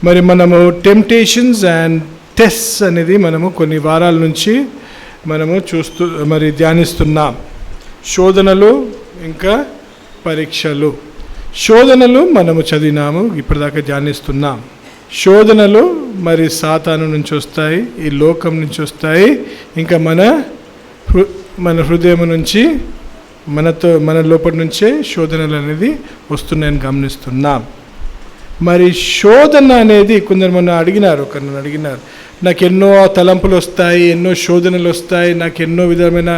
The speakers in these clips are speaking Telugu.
మరి మనము టెంప్టేషన్స్ అండ్ టెస్ట్స్ అనేది మనము కొన్ని వారాల నుంచి మనము ధ్యానిస్తున్నాం. శోధనలు ఇంకా పరీక్షలు. శోధనలు మనము చదివినాము, ఇప్పటిదాకా ధ్యానిస్తున్నాం. శోధనలు మరి సాతాను నుంచి వస్తాయి, ఈ లోకం నుంచి వస్తాయి, ఇంకా మన హృదయం నుంచి మన లోపల నుంచే శోధనలు అనేది వస్తున్నాయని గమనిస్తున్నాం. మరి శోధన అనేది ఒకరిని అడిగినారు, నాకు ఎన్నో తలంపులు వస్తాయి, ఎన్నో శోధనలు వస్తాయి, నాకు ఎన్నో విధమైన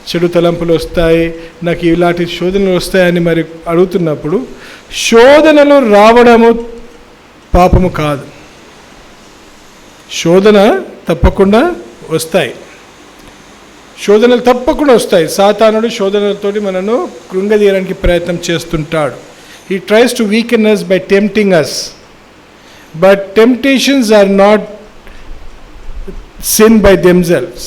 చెడు తలంపులు వస్తాయి, నాకు ఇలాంటి శోధనలు వస్తాయని మరి అడుగుతున్నప్పుడు, శోధనలు రావడము పాపము కాదు. శోధన తప్పకుండా వస్తాయి, శోధనలు తప్పకుండా వస్తాయి. సాతానుడు శోధనలతోటి మనను కృంగదీయడానికి ప్రయత్నం చేస్తుంటాడు. He tries to weaken us by tempting us. But temptations are not sin by themselves.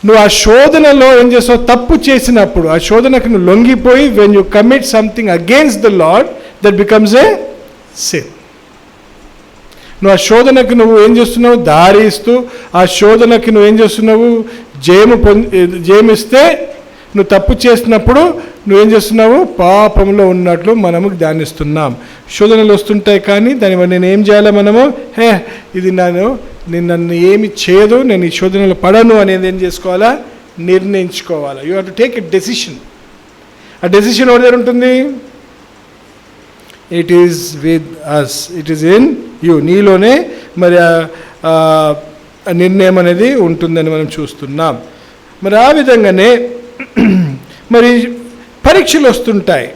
నువ్వు ఆ శోధనలో ఏం చేస్తావు? తప్పు చేసినప్పుడు ఆ శోధనకు నువ్వు లొంగిపోయి, when you commit something against the Lord, that becomes a sin. నువ్వు ఆ శోధనకు నువ్వు ఏం చేస్తున్నావు? దారి ఇస్తూ ఆ శోధనకి నువ్వు ఏం చేస్తున్నావు? జయమిస్తే నువ్వు తప్పు చేసినప్పుడు నువ్వేం చేస్తున్నావు? పాపంలో ఉన్నట్లు మనము ధ్యానిస్తున్నాం. శోధనలు వస్తుంటాయి, కానీ దాని వల్ల నేను ఏం చేయాలి? మనము ఇది నన్ను ఏమి చేయదు, నేను ఈ శోధనలు పడను అనేది ఏం చేసుకోవాలా? నిర్ణయించుకోవాలా. You have to take a decision. ఆ డెసిషన్ ఎవరి దగ్గర ఉంటుంది? It is with us, it is in you. నీలోనే మరి నిర్ణయం అనేది ఉంటుందని మనం చూస్తున్నాం. మరి ఆ విధంగానే మరి పరీక్షలు వస్తుంటాయి.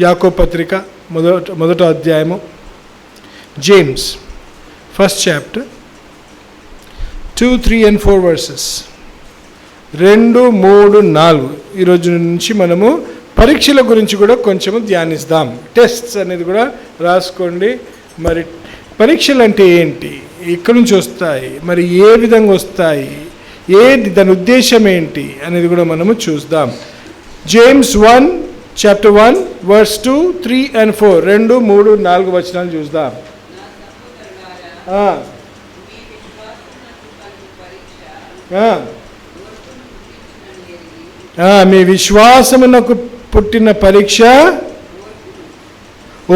యాకోబు పత్రిక మొదట అధ్యాయము, James 1st chapter 2, 3 and 4 verses. 2, 3, 4 ఈరోజు నుంచి మనము పరీక్షల గురించి కూడా కొంచెము ధ్యానిస్తాం. టెస్ట్స్ అనేది కూడా రాసుకోండి. మరి పరీక్షలు అంటే ఏంటి, ఎక్కడి నుంచి వస్తాయి, మరి ఏ విధంగా వస్తాయి, ఏంటి దాని ఉద్దేశం ఏంటి అనేది కూడా మనము చూద్దాం. జేమ్స్ 1 chapter 1 verse 2, 3 and 4 2, 3, 4 వచనాలు చూద్దాం. మీ విశ్వాసమునకు పుట్టిన పరీక్ష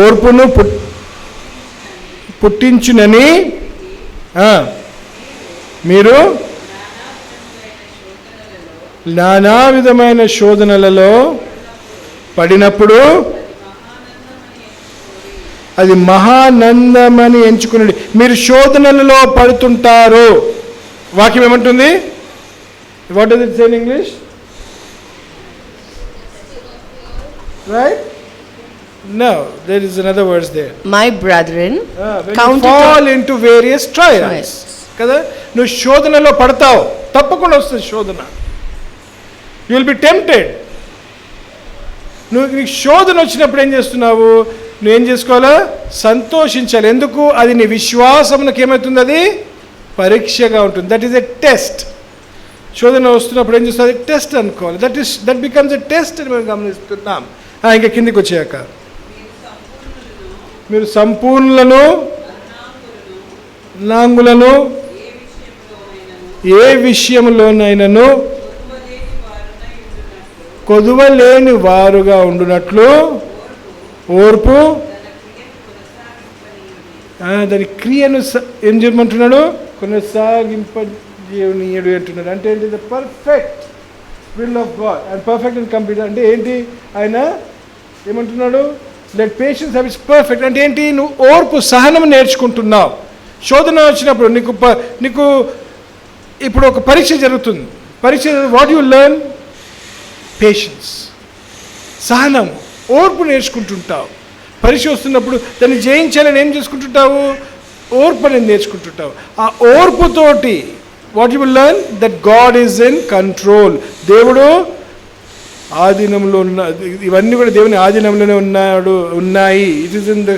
ఓర్పును పుట్టించునని మీరు నానా విధమైన శోధనలలో పడినప్పుడు అది మహానందమని ఎంచుకునండి. మీరు శోధనలలో పడుతుంటారు. వాక్యం ఏమంటుంది? What does it say in English? Right? No, there is another verse there. My brethren, when you fall into various trials. కదా, నువ్వు శోధనలో పడతావు, తప్పకుండా వస్తుంది శోధన. You will be tempted. నీకు శోధన వచ్చినప్పుడు ఏం చేస్తున్నావు? నువ్వేం చేసుకోవాలా? సంతోషించాలి. ఎందుకు? అది నీ విశ్వాసమునకు ఏమవుతుంది? అది పరీక్షగా ఉంటుంది. That is a test. శోధన వస్తున్నప్పుడు ఏం చేస్తుంది? టెస్ట్ అనుకోవాలి. దట్ బికమ్స్ ఎ టెస్ట్ అని మనం గమనిస్తున్నాం. ఇంకా కిందికి వచ్చాక, మీరు సంపూర్ణులను, నాంగులను, ఏ విషయంలోనైనాను కొదువలేని వారుగా ఉండునట్లు ఓర్పు దాని క్రియను ఏం చేయమంటున్నాడు? కొనసాగింపజేయనీయుడు అంటున్నాడు. అంటే ఏంటి? The perfect will of God and perfect and complete. అంటే ఏంటి? ఆయన ఏమంటున్నాడు? Let patience have it's perfect. అంటే ఏంటి? నువ్వు ఓర్పు, సహనం నేర్చుకుంటున్నావు. శోధన వచ్చినప్పుడు నీకు ఇప్పుడు ఒక పరీక్ష జరుగుతుంది. పరీక్ష వాట్ యు లెర్న్? పేషెన్స్, సహనం, ఓర్పు నేర్చుకుంటుంటావు. పరీక్ష వస్తున్నప్పుడు దాన్ని జయించాలని ఏం చేసుకుంటుంటావు? ఓర్పు అనేది నేర్చుకుంటుంటావు. ఆ ఓర్పుతోటి what you will learn? That God is in control. దేవుడు ఆధీనంలో ఉన్న, ఇవన్నీ కూడా దేవుని ఆధీనంలోనే ఉన్నాయి. It is in the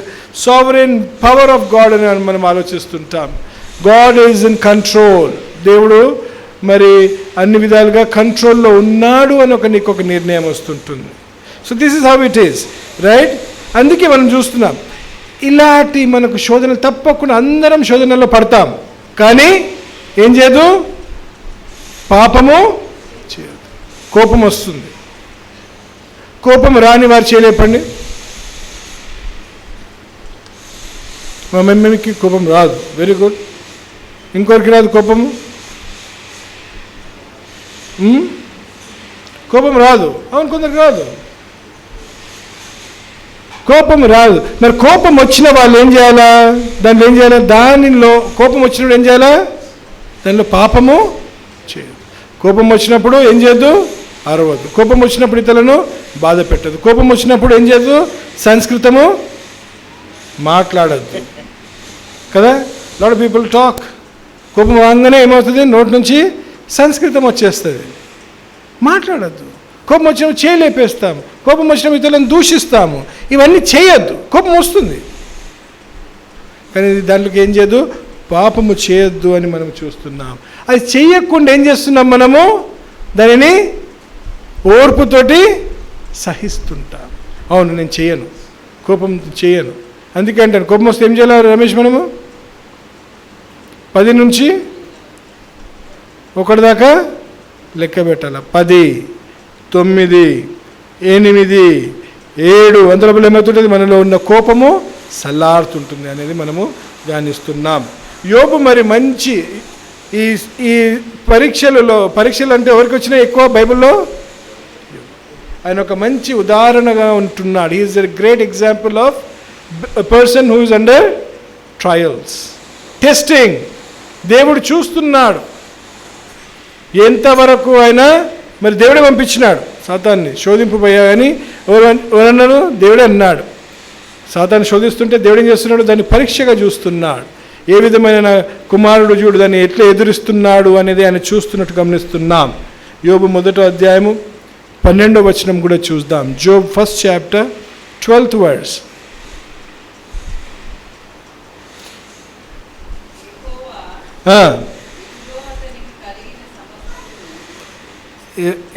sovereign power of God అని మనం ఆలోచిస్తుంటాం. God is in control. దేవుడు మరి అన్ని విధాలుగా కంట్రోల్లో ఉన్నాడు అని నీకు ఒక నిర్ణయం వస్తుంటుంది. So this is how it is, right? అందుకే మనం చూస్తున్నాం ఇలాంటి మనకు శోధనలు తప్పకుండా అందరం శోధనలో పడతాం, కానీ ఏం చేయదు, పాపము చేయదు. కోపం వస్తుంది. కోపం రాని వారు చేయలేపండి. మా మమ్మీకి కోపం రాదు, వెరీ గుడ్. ఇంకొకరికి రాదు కోపము, కోపం రాదు, అవును, కొందరికి రాదు, కోపం రాదు. మరి కోపం వచ్చిన వాళ్ళు ఏం చేయాలా, దాంట్లో ఏం చేయాలా, దానిలో కోపం వచ్చినప్పుడు ఏం చేయాలా, దానిలో పాపము చేయదు. కోపం వచ్చినప్పుడు ఏం చేయద్దు, అరవద్దు. కోపం వచ్చినప్పుడు ఇతరులను బాధ పెట్టదు. కోపం వచ్చినప్పుడు ఏం చేయదు, సంస్కృతము మాట్లాడద్దు కదా. Lot of people talk. కోపం రాగానే ఏమవుతుంది, నోటి నుంచి సంస్కృతం వచ్చేస్తుంది. మాట్లాడద్దు. కోపం వచ్చినప్పుడు చేయలేపేస్తాము, కోపం వచ్చినప్పుడు ఇతరులను దూషిస్తాము. ఇవన్నీ చేయొద్దు. కోపం వస్తుంది, కానీ దాంట్లోకి ఏం చేయదు, పాపము చేయొద్దు అని మనం చూస్తున్నాం. అది చెయ్యకుండా ఏం చేస్తున్నాం, మనము దానిని ఓర్పుతోటి సహిస్తుంటాం. అవును, నేను చేయను, కోపం చేయను. అందుకే అంటాను, కోపం వస్తే ఏం చేయాలి రమేష్, మనము 10 నుంచి 1 దాకా లెక్క పెట్టాలి. 10, 9, 8, 7 అందులో ఏమవుతుంటుంది, మనలో ఉన్న కోపము సల్లారుతుంటుంది అనేది మనము ధ్యానిస్తున్నాం. యోబు మరి మంచి ఈ పరీక్షలు అంటే ఎవరికి వచ్చినాయి ఎక్కువ బైబిల్లో, ఆయన ఒక మంచి ఉదాహరణగా ఉంటున్నాడు. He is a great example of a person who is under trials, testing. దేవుడు చూస్తున్నాడు ఎంతవరకు ఆయన, మరి దేవుడే పంపించినాడు సాతాన్ని శోధింపబోయా అని. ఎవరన్నాడు, దేవుడే అన్నాడు. సాతాన్ని శోధిస్తుంటే దేవుడు ఏం చేస్తున్నాడు, దాన్ని పరీక్షగా చూస్తున్నాడు. ఏ విధమైన కుమారుడు చూడు దాన్ని ఎట్లా ఎదురిస్తున్నాడు అనేది ఆయన చూస్తున్నట్టు గమనిస్తున్నాం. యోబు 1వ అధ్యాయము 12వ వచనం కూడా చూద్దాం. Job 1st chapter 12th verse.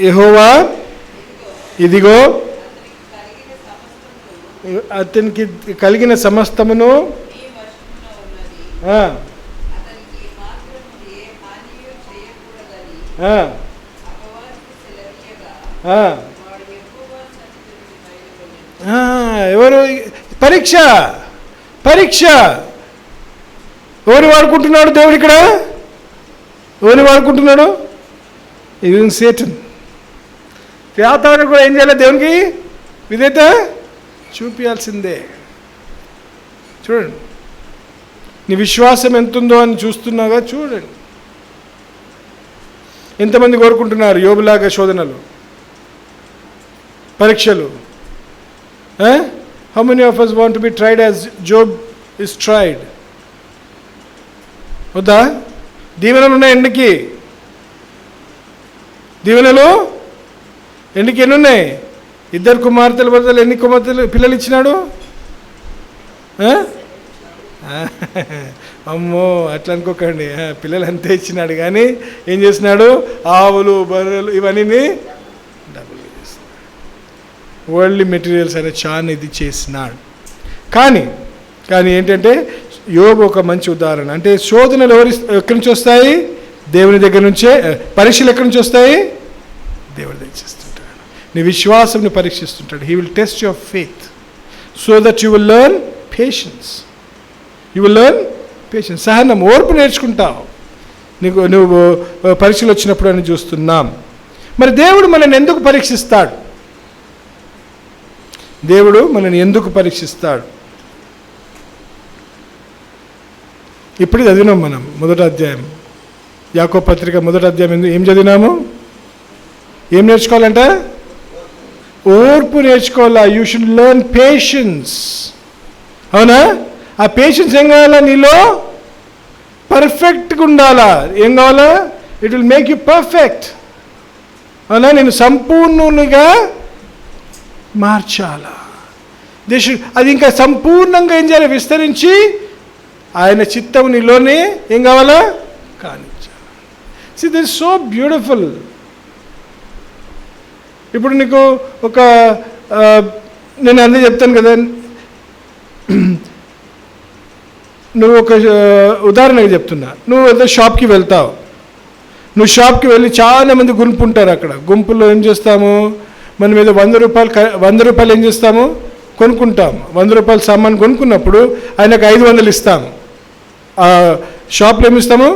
యెహోవా ఇదిగో అతనికి కలిగిన సమస్తమును ఎవరు పరీక్ష ఎవరు వాడుకుంటున్నాడు దేవుడు ఇక్కడ, ఎవరు వాడుకుంటున్నాడు, ఇది సేటన్. శాతాను కూడా ఏం చేయాలి, దేవునికి విధేయత చూపించాల్సిందే. చూడండి, నీ విశ్వాసం ఎంతుందో అని చూస్తున్నాగా చూడండి. ఎంతమంది కోరుకుంటున్నారు యోబులాగా శోధనలు, పరీక్షలు? How many of us want to be tried as Job is tried? వద్దా? దీవెనలు ఉన్నాయి ఎండకి, దీవెనలు ఎండకి ఎన్ని ఉన్నాయి? 2 కుమార్తెల బదులు ఎన్ని కుమార్తెలు పిల్లలు ఇచ్చినాడు? అమ్మో అట్లా అనుకోకండి, పిల్లలు అంతే ఇచ్చినాడు, కానీ ఏం చేసినాడు, ఆవులు బర్రెలు ఇవన్నీ డబ్బులు చేసినాడు. వరల్డ్లీ మెటీరియల్స్ అనే చాలా ఇది చేసినాడు. కానీ ఏంటంటే యోబు ఒక మంచి ఉదాహరణ. అంటే శోధనలు ఎక్కడి నుంచి వస్తాయి, దేవుని దగ్గర నుంచే. పరీక్షలు ఎక్కడి నుంచి వస్తాయి, దేవుడి దగ్గర చేస్తుంటాడు. నీ విశ్వాసంని పరీక్షిస్తుంటాడు. He will test your faith so that you will learn patience. సహనం, ఓర్పు నేర్చుకుంటావు నువ్వు పరీక్షలు వచ్చినప్పుడు అని చూస్తున్నాం. మరి దేవుడు మనల్ని ఎందుకు పరీక్షిస్తాడు? దేవుడు మనల్ని ఎందుకు పరీక్షిస్తాడు? ఇప్పుడు చదివినాం మనం 1వ అధ్యాయం, యాకోబు పత్రిక 1వ అధ్యాయం. ఏం చదివినాము? ఏం నేర్చుకోవాలంట? ఓర్పు నేర్చుకోవాలా. You should learn patience. అవునా? ఆ పేషెన్స్ ఏం కావాలా? నీలో పర్ఫెక్ట్గా ఉండాలా. ఏం కావాలా? It will make you perfect. అవునా? నేను సంపూర్ణునిగా మార్చాలా. అది ఇంకా సంపూర్ణంగా ఏం చేయాలి? విస్తరించి ఆయన చిత్తం నీలోనే ఏం కావాలా? కానిచ్చాలి. See, this is so beautiful. ఇప్పుడు నీకు ఒక నేను అన్నీ చెప్తాను కదా, నువ్వు ఒక ఉదాహరణగా చెప్తున్నా, నువ్వు ఏదో షాప్కి వెళ్తావు. నువ్వు షాప్కి వెళ్ళి చాలా మంది గుంపు ఉంటారు. అక్కడ గుంపులో ఏం చేస్తాము, మనం ఏదో 100 రూపాయలు ఏం చేస్తాము, కొనుక్కుంటాము. 100 రూపాయల సామాన్ కొనుక్కున్నప్పుడు ఆయనకు 500 ఇస్తాము. ఆ షాప్లో ఏమి ఇస్తాము,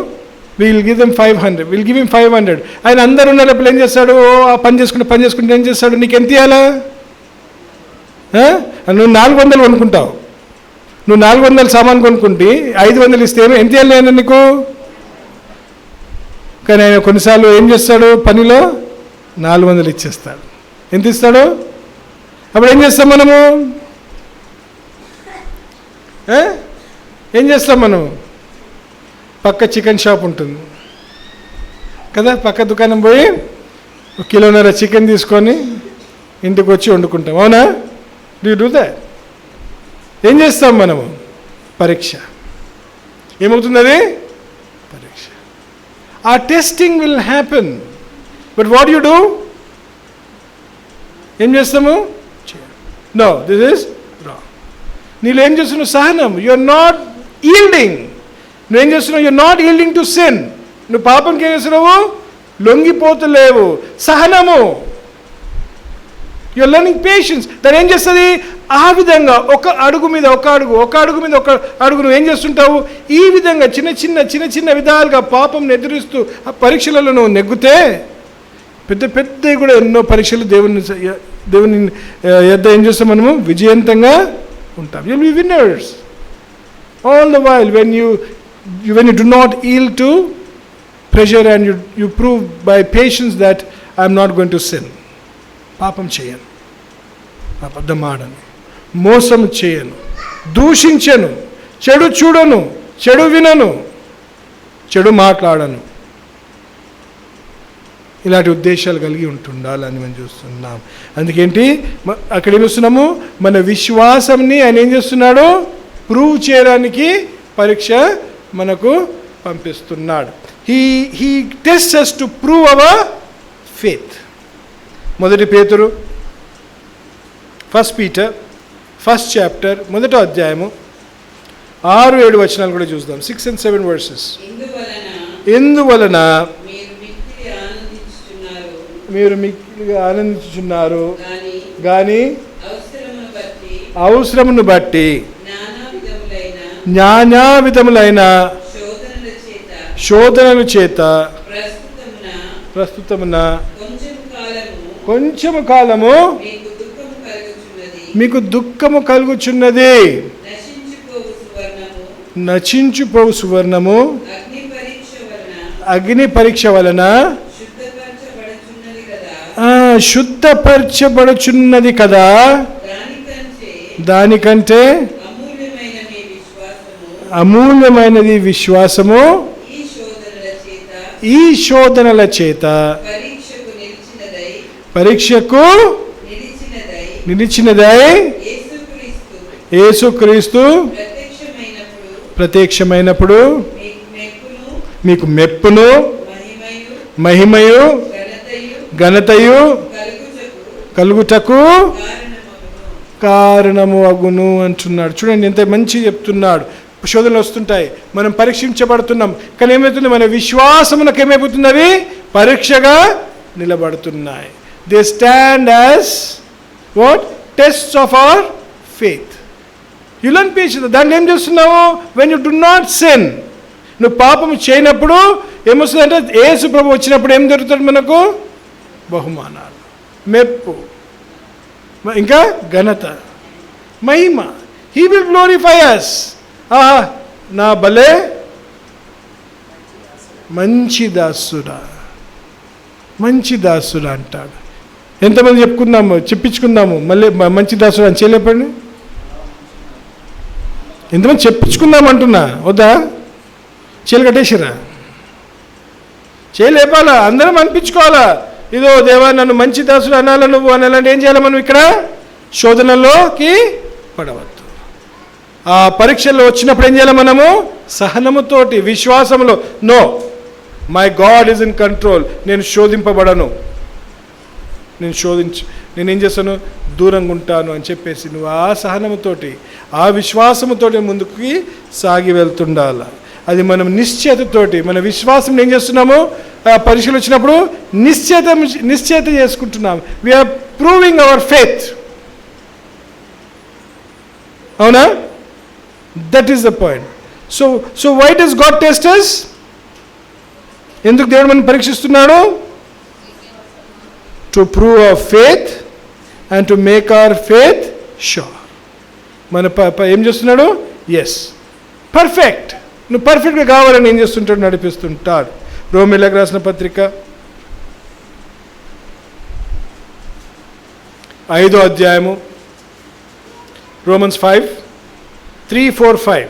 will give them 500, will give him 500. ఆయన అందరు ఉన్నప్పుడు ఏం చేస్తాడు, ఆ పని చేసుకుంటే ఏం చేస్తాడు, నీకు ఎంత ఇవ్వాలా, నువ్వు 400 కొనుక్కుంటావు. నువ్వు 400 సామాన్ కొనుక్కుంటే 500 ఇస్తే ఎంత ఇవ్వాలి ఆయన నీకు. కానీ ఆయన కొన్నిసార్లు ఏం చేస్తాడు, పనిలో 400 ఇచ్చేస్తాడు. ఎంత ఇస్తాడు? అప్పుడు ఏం చేస్తాం మనము, ఏం చేస్తాం మనం, పక్క చికెన్ షాప్ ఉంటుంది కదా, పక్క దుకాణం పోయి 1.5 కిలో చికెన్ తీసుకొని ఇంటికి వచ్చి వండుకుంటాం. అవునా? Do that. ఏం చేస్తాం మనము, పరీక్ష. ఏమవుతుంది అది, పరీక్ష. ఆ testing will happen. But what you do, ఏం చేస్తాము, నో, దిస్ ఈజ్ రాంగ్. నీళ్ళు ఏం చేస్తున్నావు, సహనం. You are not yielding. నువ్వేం చేస్తున్నావు, you are not yielding to sin. నువ్వు పాపంకి ఏం చేస్తున్నావు, లొంగిపోతలేవు. సహనము, యు ఆర్ లెర్నింగ్ పేషెన్స్. దాన్ని ఏం చేస్తుంది, ఆ విధంగా ఒక అడుగు మీద ఒక అడుగు నువ్వు ఏం చేస్తుంటావు, ఈ విధంగా చిన్న చిన్న విధాలుగా పాపం ఎదురిస్తూ ఆ పరీక్షలలో నువ్వు నెగ్గితే పెద్ద కూడా ఎన్నో పరీక్షలు దేవుని యొద్ద ఏం చేస్తాం, మనము విజయవంతంగా ఉంటాం. You will be winners all the while when you do not yield to pressure and you prove by patience that I am not going to sin. పాపం చేయను, అబద్ధం ఆడను, మోసం చేయను, దూషించను, చెడు చూడను, చెడు వినను, చెడు మాట్లాడను. ఇలాంటి ఉద్దేశాలు కలిగి ఉంటుండాలని మనం చూస్తున్నాం. అందుకేంటి అక్కడ ఏం చేస్తున్నాము, మన విశ్వాసంని ఆయన ఏం చేస్తున్నాడు, ప్రూవ్ చేయడానికి పరీక్ష మనకు పంపిస్తున్నాడు. He tests us to prove our faith. 1 పేతురు 1 Peter 1st chapter 1వ అధ్యాయము 6-7 వచనాలు కూడా చూద్దాం. 6 and 7 verses. ఎందువలన మీరు మిక్కిలిగా ఆనందించుచున్నారు గాని అవసరమును బట్టి నానా విధములైన శోధనల చేత ప్రస్తుతమున కొంచెము కాలము మీకు దుఃఖము కలుగుచున్నది. నశించిపోవు సువర్ణము అగ్ని పరీక్ష వలన శుద్ధపరచబడుచున్నది కదా, దానికంటే అమూల్యమైనది విశ్వాసము ఈ శోధనల చేత పరీక్షకు నిలిచినదై యేసుక్రీస్తు ప్రత్యక్షమైనప్పుడు మీకు మెప్పును మహిమయు ఘనతయు కలుగుటకు కారణము అగును అంటున్నాడు. చూడండి ఎంత మంచి చెప్తున్నాడు. శోధనలు వస్తుంటాయి, మనం పరీక్షించబడుతున్నాం, కానీ ఏమవుతుంది, మన విశ్వాసమునకు ఏమైపోతుంది, అవి పరీక్షగా నిలబడుతున్నాయి. They stand as what, tests of our faith. You learn patience. దాన్ని ఏం చేస్తున్నావు, when you do not sin, నువ్వు పాపము చేయనప్పుడు ఏమొస్తుందంటే, యేసు ప్రభు వచ్చినప్పుడు ఏం జరుగుతుంది, మనకు బహుమానాలు, మెప్పు, ఇంకా ఘనత, మహిమ. He will glorify us. నా భలే మంచి దాసుడా అంటాడు. ఎంతమంది చెప్పించుకుందాము మళ్ళీ మంచి దాసుడు అని చేయలేపండి. ఎంతమంది చెప్పించుకుందాం అంటున్నా, వద్దా, చేయలు కట్టేసిరా, చేయలేపాలా, అందరం అనిపించుకోవాలా. ఇదో దేవా నన్ను మంచి దాసుడు అనాలా, నువ్వు అనాలంటే ఏం చేయాలి, మనం ఇక్కడ శోధనలోకి పడవద్దు. ఆ పరీక్షల్లో వచ్చినప్పుడు ఏం చేయాలి, మనము సహనముతోటి విశ్వాసంలో, no, my God is in control, నేను శోధింపబడను, నేనేం చేస్తాను, దూరంగా ఉంటాను అని చెప్పేసి నువ్వు ఆ సహనముతోటి ఆ విశ్వాసముతోటి ముందుకి సాగి వెళ్తుండాల. అది మనం నిశ్చయతతోటి మన విశ్వాసం ఏం చేస్తున్నాము, పరీక్షలు వచ్చినప్పుడు నిశ్చయత చేసుకుంటున్నాము. We are proving our faith. అవునా? That is the point. So why does God test us? ఎందుకు దేవుడు మనం పరీక్షిస్తున్నాడు? To prove our faith and to make our faith sure. మన ఏం చేస్తున్నాడు? Yes, perfect. నువ్వు పర్ఫెక్ట్గా కావాలని ఏం చేస్తుంటాడు? నడిపిస్తుంటాడు. రోమీయులకు రాసిన పత్రిక 5వ అధ్యాయము, Romans 5, 3, 4, 5,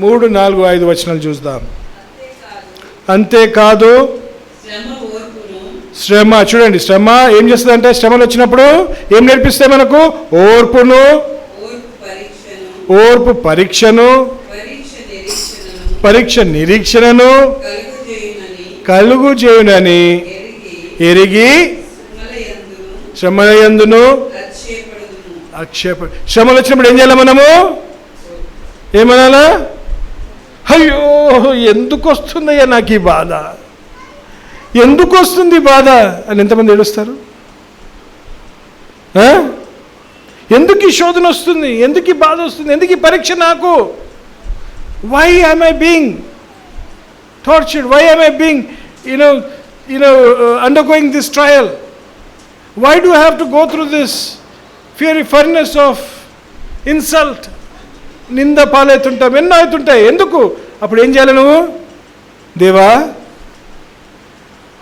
3, 4, 5 వచనాలు చూద్దాం. అంతేకాదు శ్రమ, చూడండి, శ్రమ ఏం చేస్తుందంటే, శ్రమలు వచ్చినప్పుడు ఏం నేర్పిస్తాయి మనకు? ఓర్పును, ఓర్పు పరీక్షను, పరీక్ష నిరీక్షణను కలుగు చేయునని ఎరిగి శ్రమలయందును శ్రమలు వచ్చినప్పుడు ఏం చేయాలి మనము? ఏమనాలా? అయ్యో ఎందుకు వస్తుందయ్యా నాకు ఈ బాధ, ఎందుకు వస్తుంది బాధ అని ఎంతమంది ఏడుస్తారు? ఎందుకు ఈ శోధన వస్తుంది, ఎందుకు ఈ బాధ వస్తుంది, ఎందుకు ఈ పరీక్ష నాకు? Why am I being tortured? Why am I being undergoing this trial? Why do I have to go through this fiery furnace of insult? నింద పాలవుతుంటాం, ఎన్నో అవుతుంటాయి. ఎందుకు? అప్పుడు ఏం చేయాలి నువ్వు? దేవా,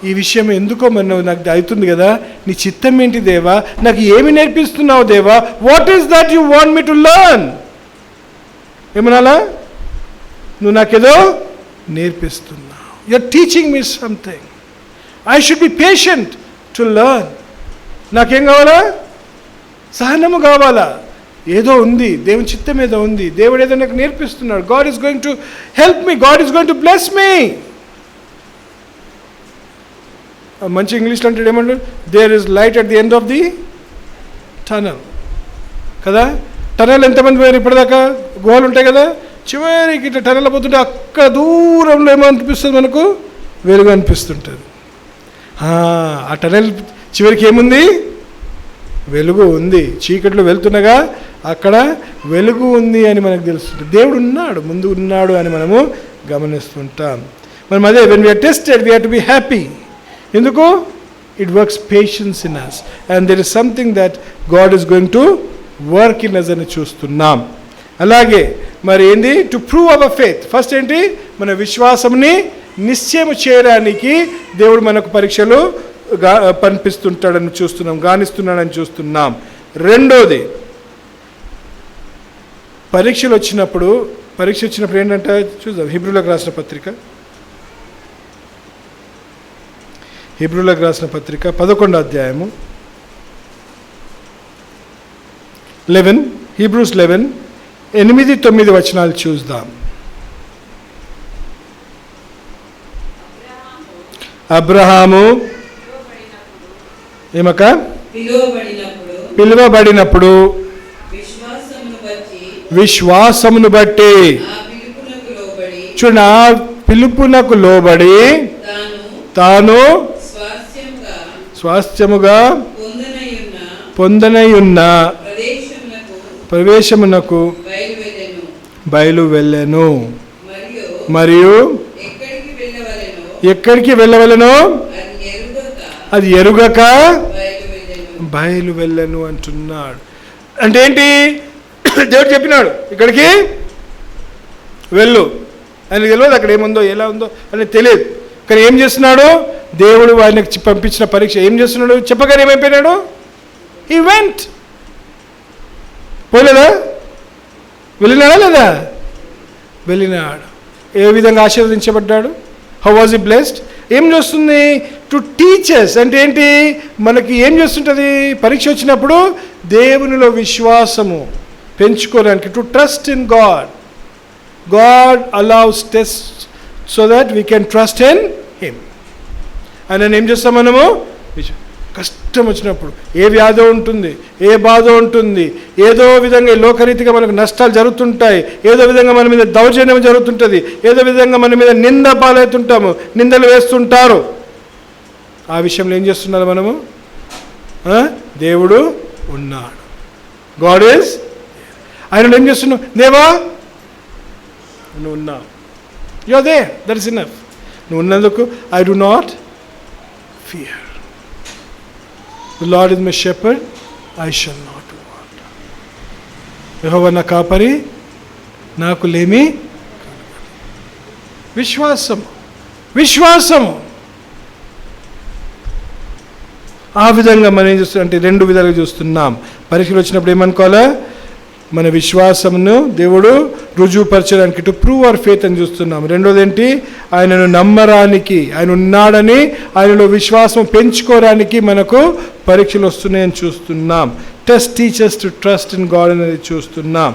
ఈ విషయం ఎందుకో మరి నువ్వు నాకు అవుతుంది కదా, నీ చిత్తం ఏంటి దేవా, నాకు ఏమి నేర్పిస్తున్నావు దేవా? What is that you want me to learn? ఏమనాలా? నువ్వు నాకేదో నేర్పిస్తున్నావు. You are teaching me something. I should be patient to learn. నాకేం కావాలా? సహనము కావాలా? ఏదో ఉంది, దేవుని చిత్తం ఏదో ఉంది, దేవుడు ఏదో నాకు నేర్పిస్తున్నాడు. God is going to help me, God is going to bless me. మంచి ఇంగ్లీష్లో అంటే ఏమంటారు? There is light at the end of the tunnel కదా. టనల్ ఎంతమంది పోయారు ఇప్పటిదాకా? గుహలు ఉంటాయి కదా, చివరికి ఇట్లా టనల్ పోతుంటే అక్కడ దూరంలో ఏమో అనిపిస్తుంది మనకు? వెలుగు అనిపిస్తుంటుంది. ఆ టనల్ చివరికి ఏముంది? వెలుగు ఉంది. చీకట్లో వెళ్తుండగా అక్కడ వెలుగు ఉంది అని మనకు తెలుస్తుంది. దేవుడు ఉన్నాడు, ముందు ఉన్నాడు అని మనము గమనిస్తుంటాం. మనం అదే when we are tested we have to be happy. ఎందుకు? It works patience in us and there is something that God is going to work in us అని చూస్తున్నాం. అలాగే మరి ఏంది? To prove our faith. First ఏంటి? మన విశ్వాసంని నిశ్చయం చేయడానికి దేవుడు మనకు పరీక్షలు పంపిస్తుంటాడని చూస్తున్నాం, గానిస్తున్నాడని చూస్తున్నాం. రెండోది, పరీక్ష వచ్చినప్పుడు ఏంటంటే చూద్దాం. హీబ్రూలకు రాసిన పత్రిక 11వ అధ్యాయము 11, Hebrews 11, 8, 9 వచనాలు చూద్దాం. అబ్రహాము ఏమక పిలువబడినప్పుడు విశ్వాసమును బట్టి చూడ పిలుపునకు లోబడి తాను స్వాస్థ్యముగా పొందనయున్న ప్రవేశమునకు బయలు వెళ్ళెను. మరియు ఎక్కడికి వెళ్ళవలెనో అది ఎరుగక బయలు వెళ్ళను అంటున్నాడు. అంటే ఏంటి? దేవుడు చెప్పినాడు ఇక్కడికి వెళ్ళు అని, తెలియదు అక్కడ ఏముందో ఎలా ఉందో అని తెలియదు. కానీ ఏం చేస్తున్నాడు? దేవుడు ఆయనకి పంపించిన పరీక్ష ఏం చేస్తున్నాడు? చెప్పగానే ఏమైపోయినాడు? He went. పోలేదా? వెళ్ళినాడా లేదా? వెళ్ళినాడు. ఏ విధంగా ఆశీర్వదించబడ్డాడు? How was he blessed? ఏం చేస్తుంది? To teachers. అంటే ఏంటి? మనకి ఏం చేస్తుంటుంది? పరీక్ష వచ్చినప్పుడు దేవునిలో విశ్వాసము పెంచుకోవడానికి, to trust in God. God allows test so that we can trust in him. అని ఏం చేస్తాం మనము? కష్టం వచ్చినప్పుడు, ఏ వ్యాధో ఉంటుంది, ఏ బాధ ఉంటుంది, ఏదో విధంగా లోకరీతిగా మనకు నష్టాలు జరుగుతుంటాయి, ఏదో విధంగా మన మీద దౌర్జన్యం జరుగుతుంటుంది, ఏదో విధంగా మన మీద నింద పాలవుతుంటాము, నిందలు వేస్తుంటారు. ఆ విషయంలో ఏం చేస్తున్నారు మనము? దేవుడు ఉన్నాడు, గాడ్ ఈజ్. ఆయన ఏం చేస్తున్నావు? దేవా నువ్వు ఉన్నావు, you are there, that is enough. నువ్వు ఉన్నందుకు I do not fear. The Lord is my shepherd, I shall not want. యెహోవా నా కాపరి, నాకు లేమి. విశ్వాసము, విశ్వాసము. ఆ విధంగా మనం ఏం చూస్తున్నాం అంటే 2 విధాలుగా చూస్తున్నాం. పరీక్షలు వచ్చినప్పుడు ఏమనుకోవాలా? మన విశ్వాసమును దేవుడు రుజువుపరచడానికి, టు ప్రూవ్ అవర్ ఫెయిత్ అని చూస్తున్నాం. రెండోది ఏంటి? ఆయనను నమ్మడానికి, ఆయన ఉన్నాడని ఆయనలో విశ్వాసం పెంచుకోవడానికి మనకు పరీక్షలు వస్తున్నాయని చూస్తున్నాం. Test teachers to trust in God అనేది చూస్తున్నాం.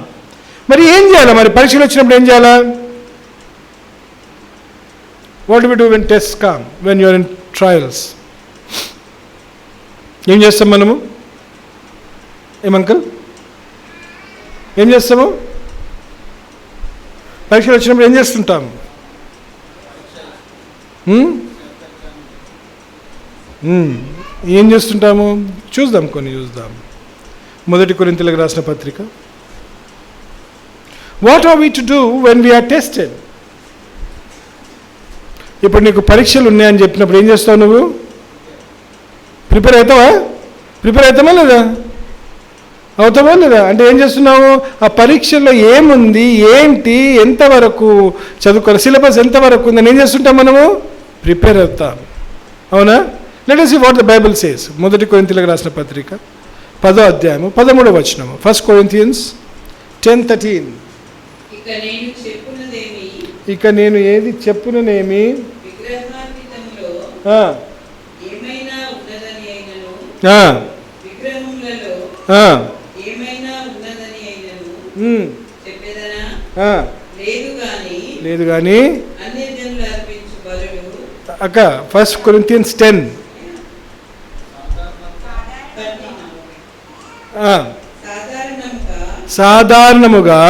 మరి ఏం చేయాలి? మరి పరీక్షలు వచ్చినప్పుడు ఏం చేయాలా? What do we do when test come, when you are in trials? ఏం చేస్తాం మనము? ఏమంకల్ ఏం చేస్తాము? పరీక్షలు వచ్చినప్పుడు ఏం చేస్తుంటాము? ఏం చేస్తుంటాము? చూద్దాం, కొన్ని చూద్దాం. 1 కొరింథీయులకు రాసిన పత్రిక. What are we to do when we are tested? ఇప్పుడు నీకు పరీక్షలు ఉన్నాయని చెప్పినప్పుడు ఏం చేస్తావు నువ్వు? ప్రిపేర్ అవుతావా లేదా? అవుతావా లేదా? అంటే ఏం చేస్తున్నావు? ఆ పరీక్షల్లో ఏముంది, ఏంటి, ఎంతవరకు చదువుకోవాలి, సిలబస్ ఎంతవరకు ఉందని ఏం చేస్తుంటాం మనము? ప్రిపేర్ అవుతాం. అవునా? Let us see what the Bible says. 1 కొరింథీయులకు రాసిన పత్రిక 10వ అధ్యాయము 13వ వచనము. 1 Corinthians 10:13. ఇక నేను ఏది చెప్పుననేమి లేదు కానీ అక్క 1 Corinthians 10 సాధారణముగా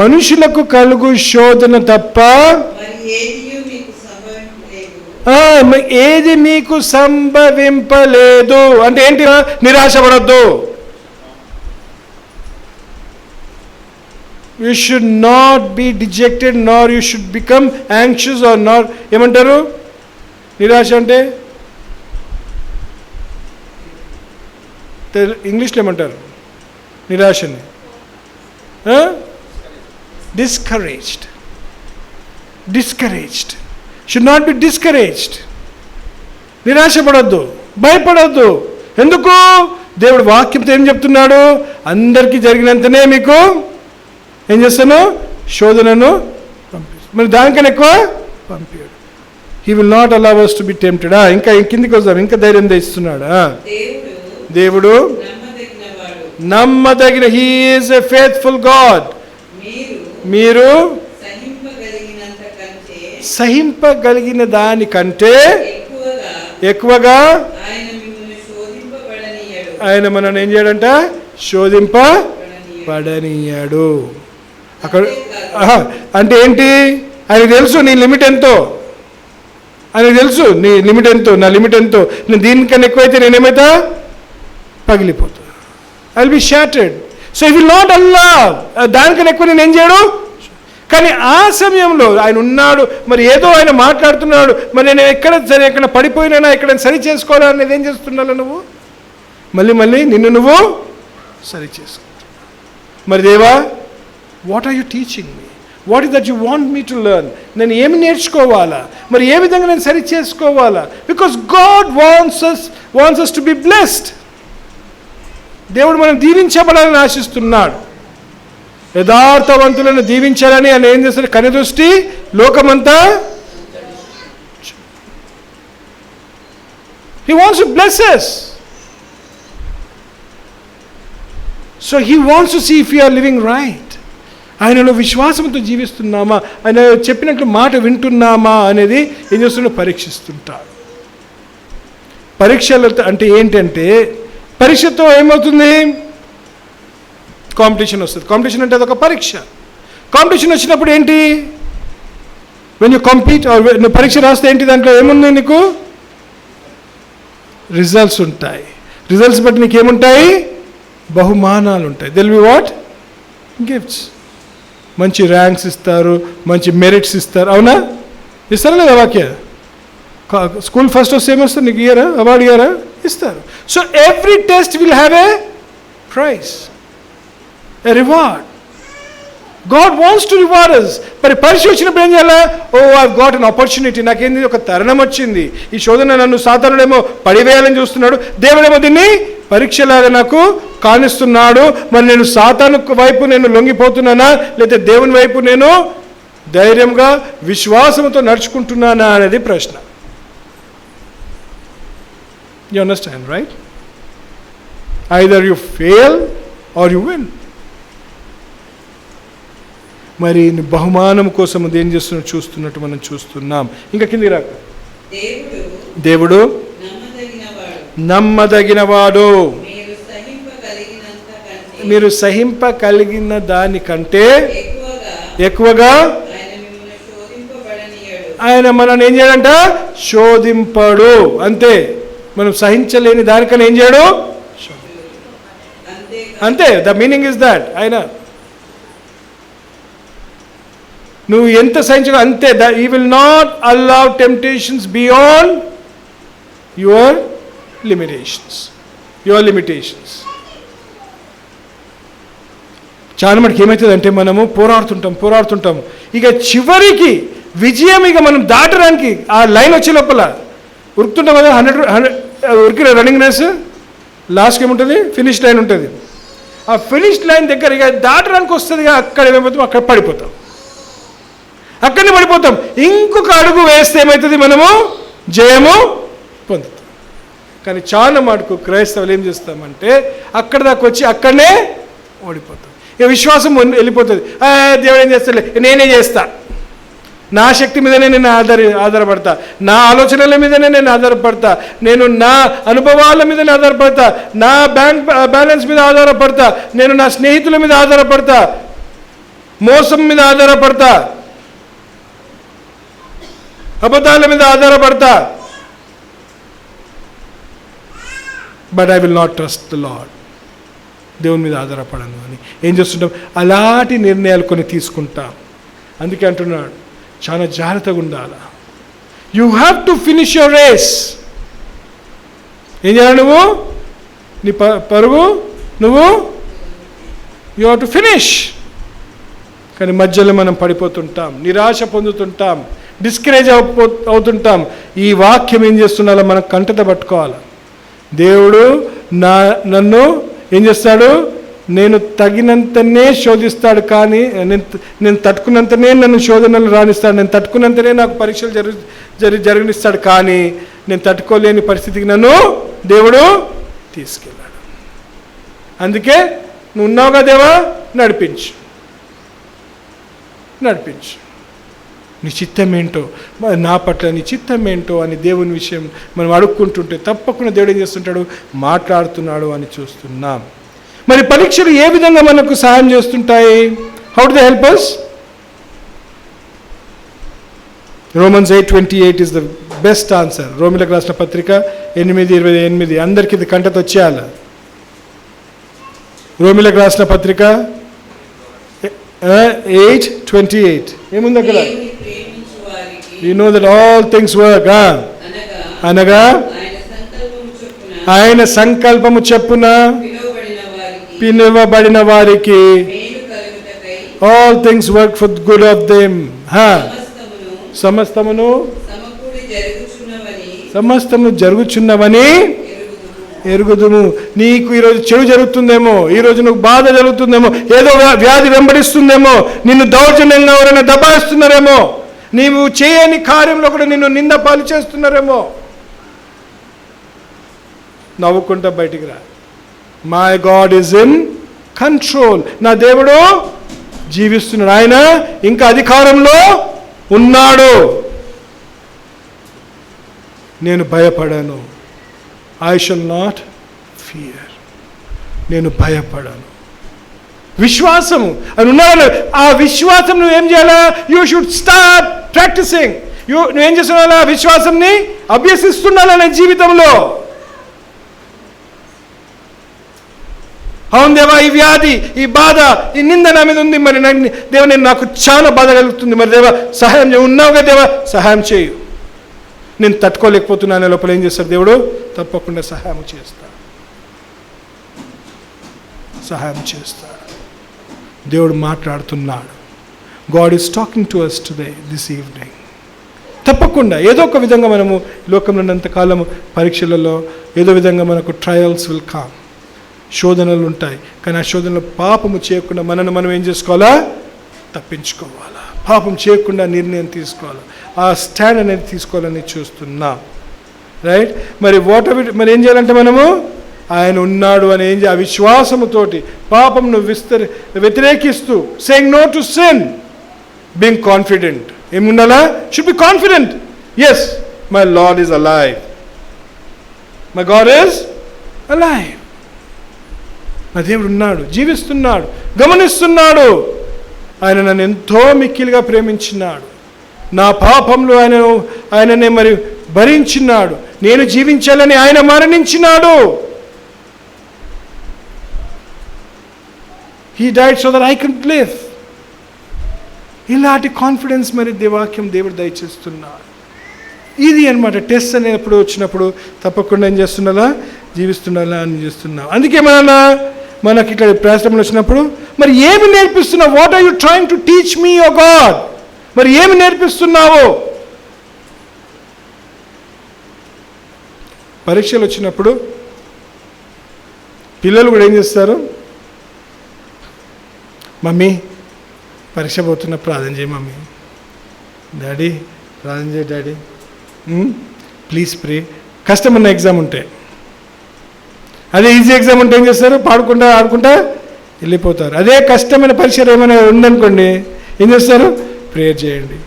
మనుషులకు కలుగు శోధన తప్ప ఏది మీకు సంభవింపలేదు. అంటే ఏంటి? నిరాశపడద్దు. You should not be dejected, nor you should become anxious or not. ఏమంటారు నిరాశ అంటే? ఇంగ్లీష్లో ఏమంటారు నిరాశని? Discouraged. Should not be discouraged. నిరాశపడద్దు, భయపడద్దు. ఎందుకు? దేవుడు వాక్యంతో ఏం చెప్తున్నాడు? అందరికీ జరిగినంతనే మీకు ఏం చేస్తాను? శోధనను పంపిస్తాను. మరి దానికన్నా ఎక్కువ పంపాడు. He will not allow us to be tempted. ఇంకా కిందికి వద్దాం. ఇంకా ధైర్యం తెస్తున్నాడు దేవుడు. నమ్మదగిన, he is a faithful God. మీరు సహింపగలిగిన దానికంటే ఎక్కువగా ఆయన మనల్ని ఏం చేయడంట? శోధింపబడనీయాడు. అక్కడ అంటే ఏంటి? ఆయనకు తెలుసు నీ లిమిట్ ఎంతో. ఆయనకు తెలుసు నీ లిమిట్ ఎంతో, నా లిమిట్ ఎంతో. నేను దీనికన్నా ఎక్కువైతే నేనేమైతా? పగిలిపోతా. I will be shattered. So he will not allow. దానికన్నా ఎక్కువ నేను ఏం చేయడు. కానీ ఆ సమయంలో ఆయన ఉన్నాడు. మరి ఏదో ఆయన మాట్లాడుతున్నాడు. మరి నేను ఎక్కడ పడిపోయినా ఎక్కడ సరి చేసుకోవాలా అనేది ఏం చేస్తున్నావు నువ్వు? మళ్ళీ నిన్ను నువ్వు సరి చేసుకో. మరి దేవా, what are you teaching me? What is that you want me to learn? నేను ఏమి నేర్చుకోవాలా? మరి ఏ విధంగా నేను సరి చేసుకోవాలా? Because God wants us to be blessed. దేవుడు మనం దీవించబడాలని ఆశిస్తున్నాడు. యథార్థవంతులను దీవించాలని ఆయన ఏం చేస్తాడు? కనుదృష్టి లోకమంతా. He wants to bless us. So he wants to see if we are living right. ఆయనలో విశ్వాసంతో జీవిస్తున్నామా, ఆయన చెప్పినట్లు మాట వింటున్నామా అనేది ఏం చేస్తున్నా? పరీక్షిస్తుంటాడు. పరీక్షలు అంటే ఏంటంటే, పరీక్షతో ఏమవుతుంది? కాంపిటీషన్ వస్తుంది. కాంపిటీషన్ అంటే అదొక పరీక్ష. కాంపిటీషన్ వచ్చినప్పుడు ఏంటి? వెన్ యూ కంపీట్, నువ్వు పరీక్ష రాస్తే ఏంటి, దాంట్లో ఏముంది? నీకు రిజల్ట్స్ ఉంటాయి. రిజల్ట్స్ బట్టి నీకేముంటాయి? బహుమానాలు ఉంటాయి. They'll be what? గిఫ్ట్స్. మంచి ర్యాంక్స్ ఇస్తారు, మంచి మెరిట్స్ ఇస్తారు. అవునా? ఇస్తారా లేదా? వాక్య స్కూల్ ఫస్ట్ వస్తే ఏమొస్తారు? నీకు ఇయ్యారా? అవార్డు ఇయ్యారా? ఇస్తారు. So every test will have a prize, a reward. God wants to reward us. మరి పరీక్ష వచ్చినప్పుడు ఏం చేయాలా? Oh I got an opportunity, నాకేంది ఒక తరుణం వచ్చింది. ఈ శోధన నన్ను సాతానుడేమో పడివేయాలని చూస్తున్నాడు, దేవుడేమో దీన్ని పరీక్షలాగా నాకు కానిస్తున్నాడు. మరి నేను సాతాను వైపు నేను లొంగిపోతున్నానా, లేకపోతే దేవుని వైపు నేను ధైర్యంగా విశ్వాసంతో నడుచుకుంటున్నానా అనేది ప్రశ్న. You understand, right? Either you fail or you win. మరి బహుమానం కోసం ఏం చేస్తున్నట్టు చూస్తున్నట్టు మనం చూస్తున్నాం. ఇంకా కిందికి రాక, దేవుడు నమ్మదగినవాడు, మీరు సహింపగలిగిన దానికంటే ఎక్కువగా ఆయన మనల్ని ఏం చేయడంట? శోధింపడు. అంతే. మనం సహించలేని దానికన్నా ఏం చేయడు? అంతే. The meaning is that. ఆయన నువ్వు ఎంత సహించడం అంతే. He will not allow temptations beyond your limitations. చాలా మటుకు ఏమవుతుందంటే, మనము పోరాడుతుంటాం. ఇక చివరికి విజయం ఇక మనం దాటడానికి ఆ లైన్ వచ్చే లోపల ఉరుకుతుంటాం కదా. 100 ఉరికిన రన్నింగ్ రేస్ లాస్ట్కి ఏముంటుంది? ఫినిష్ లైన్ ఉంటుంది. ఆ ఫినిష్ లైన్ దగ్గర ఇక దాటడానికి వస్తుంది. అక్కడ ఏమైపోతాం? అక్కడ పడిపోతాం. అక్కడనే పడిపోతాం. ఇంకొక అడుగు వేస్తే ఏమవుతుంది? మనము జయము పొందుతాం. కానీ చాలా మటుకు క్రైస్తవులు ఏం చేస్తామంటే, అక్కడ దాకా వచ్చి అక్కడనే ఓడిపోతాం. ఇక విశ్వాసం వెళ్ళిపోతుంది. దేవుడు ఏం చేస్తాలే, నేనే చేస్తా, నా శక్తి మీదనే నేను ఆధారపడతా, నా ఆలోచనల మీదనే నేను ఆధారపడతా, నేను నా అనుభవాల మీదనే ఆధారపడతా, నా బ్యాంక్ బ్యాలెన్స్ మీద ఆధారపడతా, నేను నా స్నేహితుల మీద ఆధారపడతా, మోసం మీద ఆధారపడతా, అబద్ధాల మీద ఆధారపడతా. But I will not trust the Lord. దేవుని మీద ఆధారపడను అని ఏం చేస్తుంటాం? అలాంటి నిర్ణయాలు కొన్ని తీసుకుంటాం. అందుకే అంటున్నాడు, చాలా జాగ్రత్తగా ఉండాలి. You have to finish your race. ఏం చేయాలి? నువ్వు నీ పరుగు యూ హ్యావ్ టు ఫినిష్. కానీ మధ్యలో మనం పడిపోతుంటాం, నిరాశ పొందుతుంటాం, డిస్కరేజ్ అవుతుంటాం. ఈ వాక్యం ఏం చేస్తున్నాలో మనం కంటత పట్టుకోవాలి. దేవుడు నన్ను ఏం చేస్తాడు? నేను తగినంతనే శోధిస్తాడు, కానీ నేను తట్టుకున్నంతనే నన్ను శోధనలు రాణిస్తాడు, నేను తట్టుకున్నంతనే నాకు పరీక్షలు జరిగిస్తాడు, కానీ నేను తట్టుకోలేని పరిస్థితికి నన్ను దేవుడు తీసుకెళ్ళాడు. అందుకే నువ్వు ఉన్నావుగా దేవా, నడిపించు. నీ చిత్తం ఏంటో, నా పట్ల నీ చిత్తం ఏంటో అని దేవుని విషయం మనం అడుక్కుంటుంటే తప్పకుండా దేవుడు ఏం చేస్తుంటాడు? మాట్లాడుతున్నాడు అని చూస్తున్నాం. మరి పరీక్షలు ఏ విధంగా మనకు సహాయం చేస్తుంటాయి? How do they help us? Romans 8:28 is the best answer. రోమిలకు రాసిన పత్రిక 8:28. అందరికీ ఇది కంటతో వచ్చేయాలి. రోమిలకు రాసిన పత్రిక 8:28 ఏముంది అక్కడ? You know that all things work. అనగా ఆయన సంకల్పము చెప్పున పిలువబడిన వారికి all things work for the good of them. సమస్తము జరుగుచున్నవని ఎరుగుదుము. నీకు ఈరోజు చెడు జరుగుతుందేమో, ఈరోజు నువ్వు బాధ జరుగుతుందేమో, ఏదో వ్యాధి వెంబడిస్తుందేమో, నిన్ను దౌర్జన్యంగా ఎవరైనా దబాయిస్తున్నారేమో, నీవు చేయని కార్యంలో కూడా నిన్ను నింద పాలు చేస్తున్నారేమో, నవ్వుకుంటా బయటికి రా. My God is in control. నా దేవుడు జీవిస్తున్నాడు, ఆయన ఇంకా అధికారంలో ఉన్నాడు. నేను భయపడను. I shall not fear. నేను భయపడను. విశ్వాసము అని ఉన్నాడు. ఆ విశ్వాసం నువ్వు ఏం చేయాలా? You should start practising. నువ్వేం చేస్తున్నావు? ఆ విశ్వాసంని అభ్యసిస్తున్నాను నీ జీవితంలో. అవును దేవా, ఈ వ్యాధి, ఈ బాధ, ఈ నింద నా మీద ఉంది, మరి దేవా నేను నాకు చాలా బాధ కలుగుతుంది, మరి దేవా సహాయం చేయి. ఉన్నావుగా దేవా, సహాయం చేయు. నేను తట్టుకోలేకపోతున్నాను లోపల ఏం చేస్తాడు దేవుడు? తప్పకుండా సహాయం చేస్తాడు. సహాయం చేస్తాడు. దేవుడు మాట్లాడుతున్నాడు. God is talking to us today, this evening. తప్పకుండా ఏదో ఒక విధంగా మనము లోకంలో ఉన్నంతకాలము పరీక్షలలో ఏదో విధంగా మనకు ట్రయల్స్ విల్ కమ్, శోధనలు ఉంటాయి. కానీ ఆ శోధనలో పాపము చేయకుండా మనను మనం ఏం చేసుకోవాలా? తప్పించుకోవాలా. పాపం చేయకుండా నిర్ణయం తీసుకోవాలా. ఆ స్టాండ్ అనేది తీసుకోవాలని చూస్తున్నాం. రైట్? మరి ఏం చేయాలంటే మనము ఆయన ఉన్నాడు అని ఏం చేయాలి? అవిశ్వాసముతోటి పాపంను వ్యతిరేకిస్తూ, saying no to sin, being confident. ఏముండాలా? Should be confident. Yes, my Lord is alive, my God is alive. నా దేవుడు ఉన్నాడు, జీవిస్తున్నాడు, గమనిస్తున్నాడు. ఆయన నన్ను ఎంతో మిక్కిలిగా ప్రేమించినాడు. నా పాపంలో ఆయననే మరి భరించినాడు. నేను జీవించాలని ఆయన మరణించినాడు. He died so that I could live. ఇలాంటి కాన్ఫిడెన్స్ మరి వాక్యం దేవుడు దయచేస్తున్నాడు. ఇది అన్నమాట. టెస్ట్ అనేప్పుడు వచ్చినప్పుడు తప్పకుండా ఏం చేస్తున్నాలా? జీవిస్తున్నాలా అని చేస్తున్నాం. అందుకే మనకి ఇక్కడ ప్రారంభంలో వచ్చినప్పుడు మరి ఏమి నేర్పిస్తున్నావు? What are you trying to teach me oh God? మరి ఏమి నేర్పిస్తున్నావు? పరీక్షలు వచ్చినప్పుడు పిల్లలు కూడా ఏం చేస్తారు? మమ్మీ పరీక్ష పోతున్న ప్రార్థన చేయి మమ్మీ, డాడీ ప్రార్థన చేయి డాడీ, ప్లీజ్ ప్రే. కష్టమన్న ఎగ్జామ్ ఉంటే, అదే ఈజీ ఎగ్జామ్ ఉంటే ఏం చేస్తారు? పాడుకుంటా ఆడుకుంటా వెళ్ళిపోతారు. అదే కష్టమైన పరీక్ష ఏమైనా ఉందనుకోండి, ఏం చేస్తారు? ప్రేయర్ చేయండి.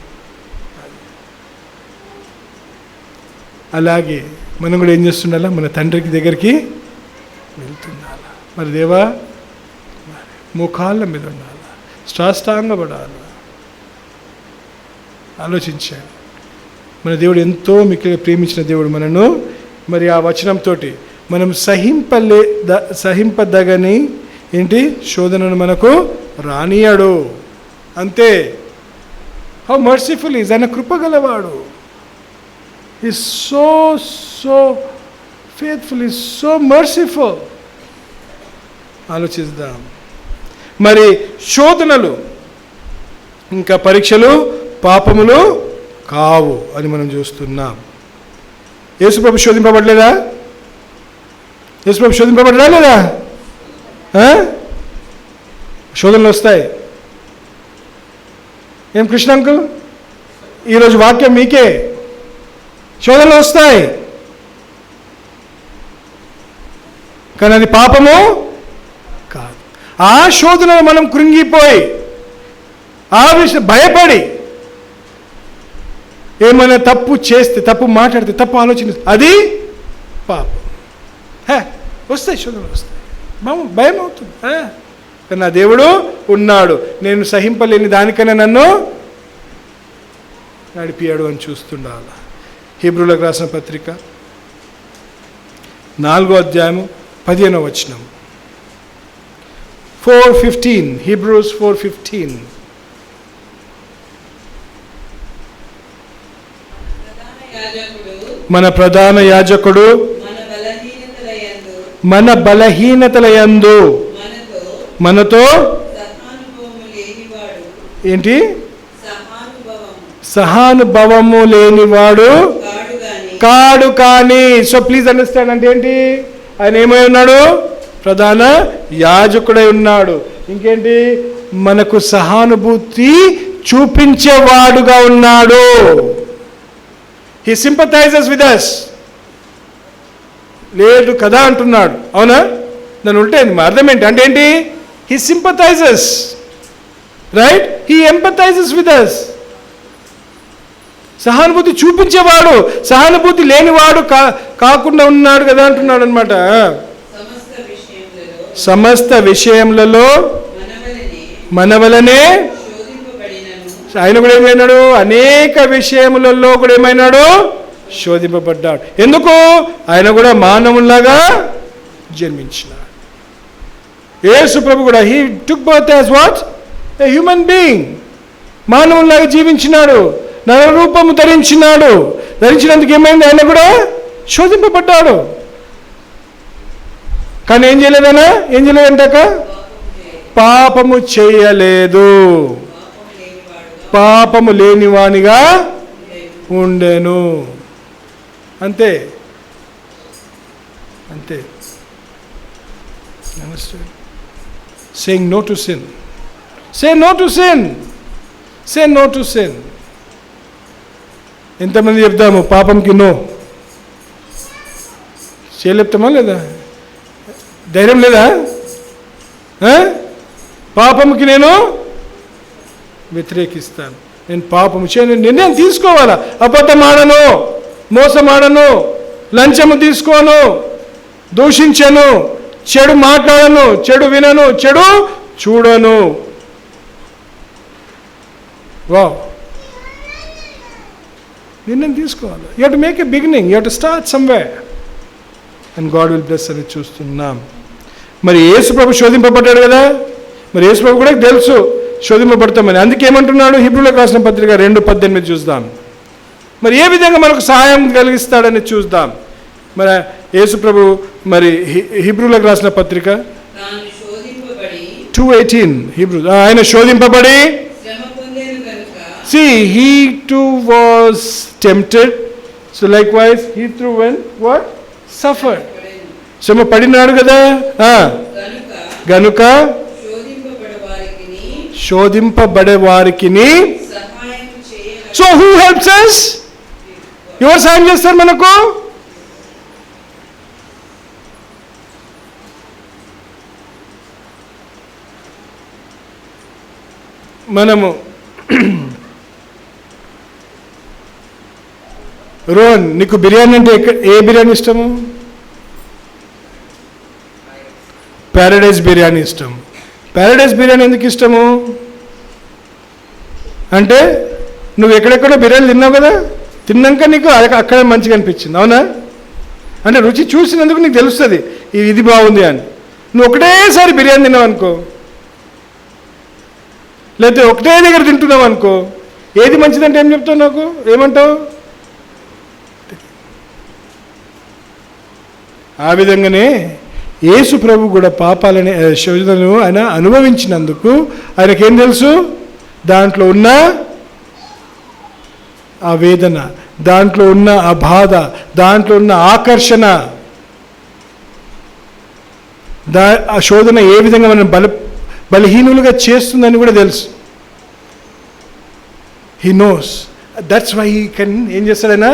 అలాగే మనం కూడా ఏం చేస్తుండాలా? మన తండ్రికి దగ్గరికి వెళ్తుండాలా. మరి దేవా మోకాళ్ళ మీద ఉండాలి, సాష్టాంగపడాలి. ఆలోచించాలి. మన దేవుడు ఎంతో మిక్కిలిగా ప్రేమించిన దేవుడు మనను మరి ఆ వచనంతో మనం సహింపదగని ఏంటి శోధనను మనకు రానియాడు. అంతే. హౌ మర్సిఫుల్ ఈజ్, ఆయన కృపగలవాడు. Is so so faithful, is so merciful. ఆలోచిద్దాం. మరి శోధనలు ఇంకా పరీక్షలు పాపములు కావు అని మనం చూస్తున్నాం. యేసుప్రభు శోధింపబడలేదా? యేసుప్రభు శోధింపబడరా లేదా? శోధనలు వస్తాయి. ఏం కృష్ణ అంకుల్, ఈరోజు వాక్యం మీకే. శోధనలు వస్తాయి, కానీ అది పాపము కాదు. ఆ శోధనలు మనం కృంగిపోయి ఆ విషయం భయపడి ఏమైనా తప్పు చేస్తే, తప్పు మాట్లాడితే, తప్పు ఆలోచన, అది పాపం. వస్తాయి శోధనలు వస్తాయి, భయం అవుతుంది. కానీ నా దేవుడు ఉన్నాడు, నేను సహింపలేని దానికన్నా నన్ను నడిపియాడు అని చూస్తుండాలి. హీబ్రూలకు రాసిన పత్రిక 4వ అధ్యాయము 15వ వచనం. 4:15, Hebrews 4:15. మన ప్రధాన యాజకుడు మన బలహీనతలయందు మనతో ఏంటి? సహానుభవము లేనివాడు కాడు. కానీ సో ప్లీజ్ అండర్స్టాండ్ అంటే ఏంటి? ఆయన ఏమై ఉన్నాడు? ప్రధాన యాజకుడై ఉన్నాడు. ఇంకేంటి? మనకు సహానుభూతి చూపించేవాడుగా ఉన్నాడు. He sympathises with us. లేదు కదా అంటున్నాడు, అవునా? దాని ఉంటే అర్థం ఏంటి అంటే ఏంటి? He sympathises, right? He empathises with us. సహానుభూతి చూపించేవాడు, సహానుభూతి లేనివాడు కాకుండా ఉన్నాడు కదా అంటున్నాడు అనమాట. సమస్త విషయములలో మనవలనే ఆయన కూడా ఏమైనాడు, అనేక విషయములలో కూడా ఏమైనాడు, శోధింపబడ్డాడు. ఎందుకు? ఆయన కూడా మానవులాగా జన్మించినాడు. యేసు ప్రభు కూడా he took birth as what, a human being. మానవులాగా జీవించినాడు, నరరూపము ధరించినాడు. ధరించినందుకు ఏమైంది? ఆయన కూడా శోధింపబడ్డాడు. కానీ ఏం చేయలేదనా? ఏం చేయలేదంటాక పాపము చేయలేదు, పాపము లేనివానిగా ఉండెను. అంతే అంతే. Saying no to sin, say no to sin, say no to sin. ఎంతమంది చెప్తాము పాపంకి నో? చేయలేపుతామా లేదా? ధైర్యం లేదా? పాపంకి నేను వ్యతిరేకిస్తాను, నేను పాపము చేయను, నిర్ణయం తీసుకోవాలా. అబద్ధం ఆడను, మోసం ఆడను, లంచము తీసుకోను, దూషించను, చెడు మాట్లాడను, చెడు వినను, చెడు చూడను. వా, నిర్ణయం తీసుకోవాలి. You have to make a beginning, you have to start somewhere and God will bless అని చూస్తున్నాం. మరి యేసు ప్రభు శోధింపబడ్డాడు కదా, మరి యేసు ప్రభు కూడా తెలుసు శోధింపబడతామని. అందుకే ఏమంటున్నాడు? హీబ్రూలకు రాసిన పత్రిక 2:18 చూద్దాం. మరి ఏ విధంగా మనకు సహాయం కలిగిస్తాడని చూద్దాం. మరి యేసు ప్రభు మరి హీబ్రూలకు రాసిన పత్రిక 2:18 హీబ్రూ, ఆయన శోధింపబడి, see he too was tempted, so likewise he too went what, suffered. శ్రమ పడినాడు కదా, గనుక శోధింపబడే వారికి. So who helps us? ఎవరు సాయం చేస్తారు మనకు? మనము రోహన్, నీకు బిర్యానీ అంటే ఏ బిర్యానీ ఇష్టము? ప్యారడైజ్ బిర్యానీ ఇష్టం. ప్యారడైజ్ బిర్యానీ ఎందుకు ఇష్టము అంటే, నువ్వు ఎక్కడెక్కడో బిర్యానీ తిన్నావు కదా, తిన్నాక నీకు అక్కడ మంచిగా అనిపించింది, అవునా? అంటే రుచి చూసినందుకు నీకు తెలుస్తుంది ఇది బాగుంది అని. నువ్వు ఒకటేసారి బిర్యానీ తిన్నావు అనుకో, లేకపోతే ఒకటే దగ్గర తింటున్నావు అనుకో, ఏది మంచిదంటే ఏం చెప్తావు? నాకు ఏమంటావు? ఆ విధంగానే యేసు ప్రభు కూడా పాపాలని శోధనను ఆయన అనుభవించినందుకు ఆయనకేం తెలుసు? దాంట్లో ఉన్న ఆ వేదన, దాంట్లో ఉన్న ఆ బాధ, దాంట్లో ఉన్న ఆకర్షణ, ఆ శోధన ఏ విధంగా మనం బలహీనులుగా చేస్తుందని కూడా తెలుసు. He knows, that's why he can. ఏం చేస్తాడైనా?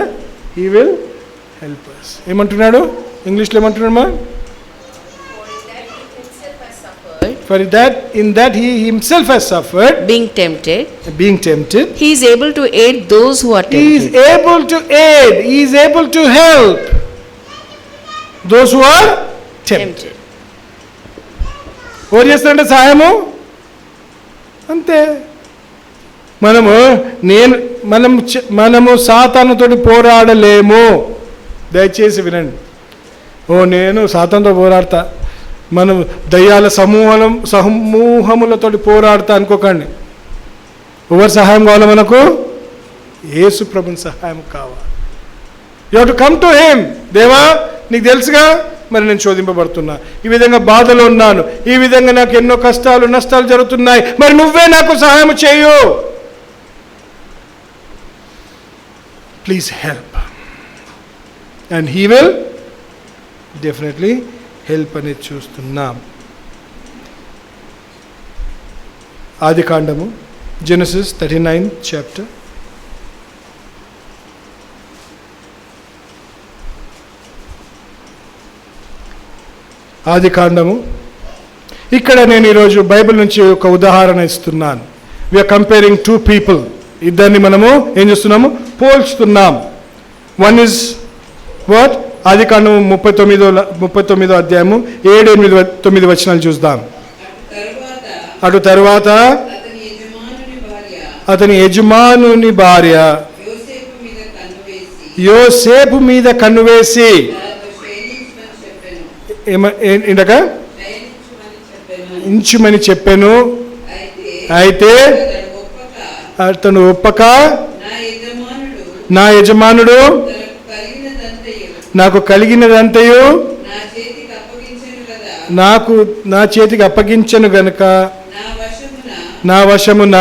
He will help us. ఏమంటున్నాడు ఇంగ్లీష్లో? ఏమంటున్నాడమ్మా? For that, in that he himself has suffered, being tempted, he is able to aid those who are tempted. He is able to aid, he is able to help those who are tempted. ఎవరు చేస్తారంటే సహాయము? అంతే. మనము సాతానుతోటి పోరాడలేము. దయచేసి వినండి. నేను సాతానుతో పోరాడతా, మనం దయ్యాల సమూహములతో పోరాడతా అనుకోకండి. ఎవరి సహాయం కావాలి మనకు? యేసు ప్రభుని సహాయం కావాలి. You have to come to him. దేవా, నీకు తెలుసుగా మరి నేను శోధింపబడుతున్నా, ఈ విధంగా బాధలో ఉన్నాను, ఈ విధంగా నాకు ఎన్నో కష్టాలు నష్టాలు జరుగుతున్నాయి, మరి నువ్వే నాకు సహాయం చేయు, please help. And he will definitely help అనేది చూస్తున్నాం. ఆదికాండము, జెనసిస్ 39 చాప్టర్. ఆదికాండము. ఇక్కడ నేను ఈరోజు బైబిల్ నుంచి ఒక ఉదాహరణ ఇస్తున్నాను. We are comparing two people. ఇద్దరిని మనము ఏం చేస్తున్నాము? పోల్చుతున్నాం. One is what? ఆదికాండం 39 అధ్యాయము 7, 8, 9 వచనాలు చూద్దాం. అటు తరువాత అతని యజమానుని భార్య యోసేపు మీద కన్ను వేసి ఇండక ఇంచుమని చెప్పాను. అయితే అతను ఒప్పక నా యజమానుడు నాకు కలిగినదంతయు నా చేతికి అప్పగించను గనుక నా వశమున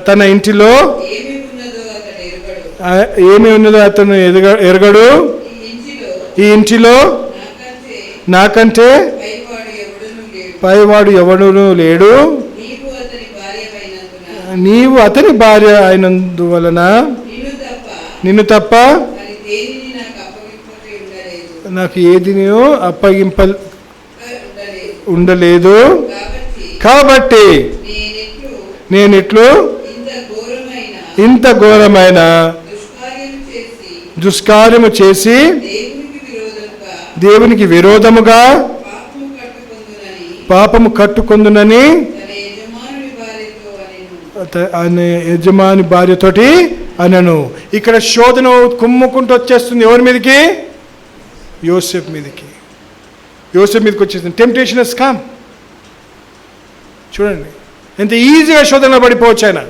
తన ఇంటిలో ఏమి ఉన్నదో అతను ఎరగడు. ఈ ఇంటిలో నాకంటే పైవాడు ఎవడునూ లేడు. నీవు అతని భార్య అయినందువలన నిన్ను తప్ప నాకు ఏదినో అప్పగింప ఉండలేదు. కాబట్టి నేనిట్లు ఇంత ఘోరమైన దుష్కార్యము చేసి దేవునికి విరోధముగా పాపము కట్టుకొందునని యజమాని భార్యతోటి అనను. ఇక్కడ శోధన కుమ్ముకుంటూ వచ్చేస్తుంది. ఎవరి మీదకి? యోసేపు మీదకి. యోసేపు మీదకి వచ్చేస్తుంది. Temptation has come. చూడండి ఎంత ఈజీగా శోధనలో పడిపోవచ్చు. ఆయన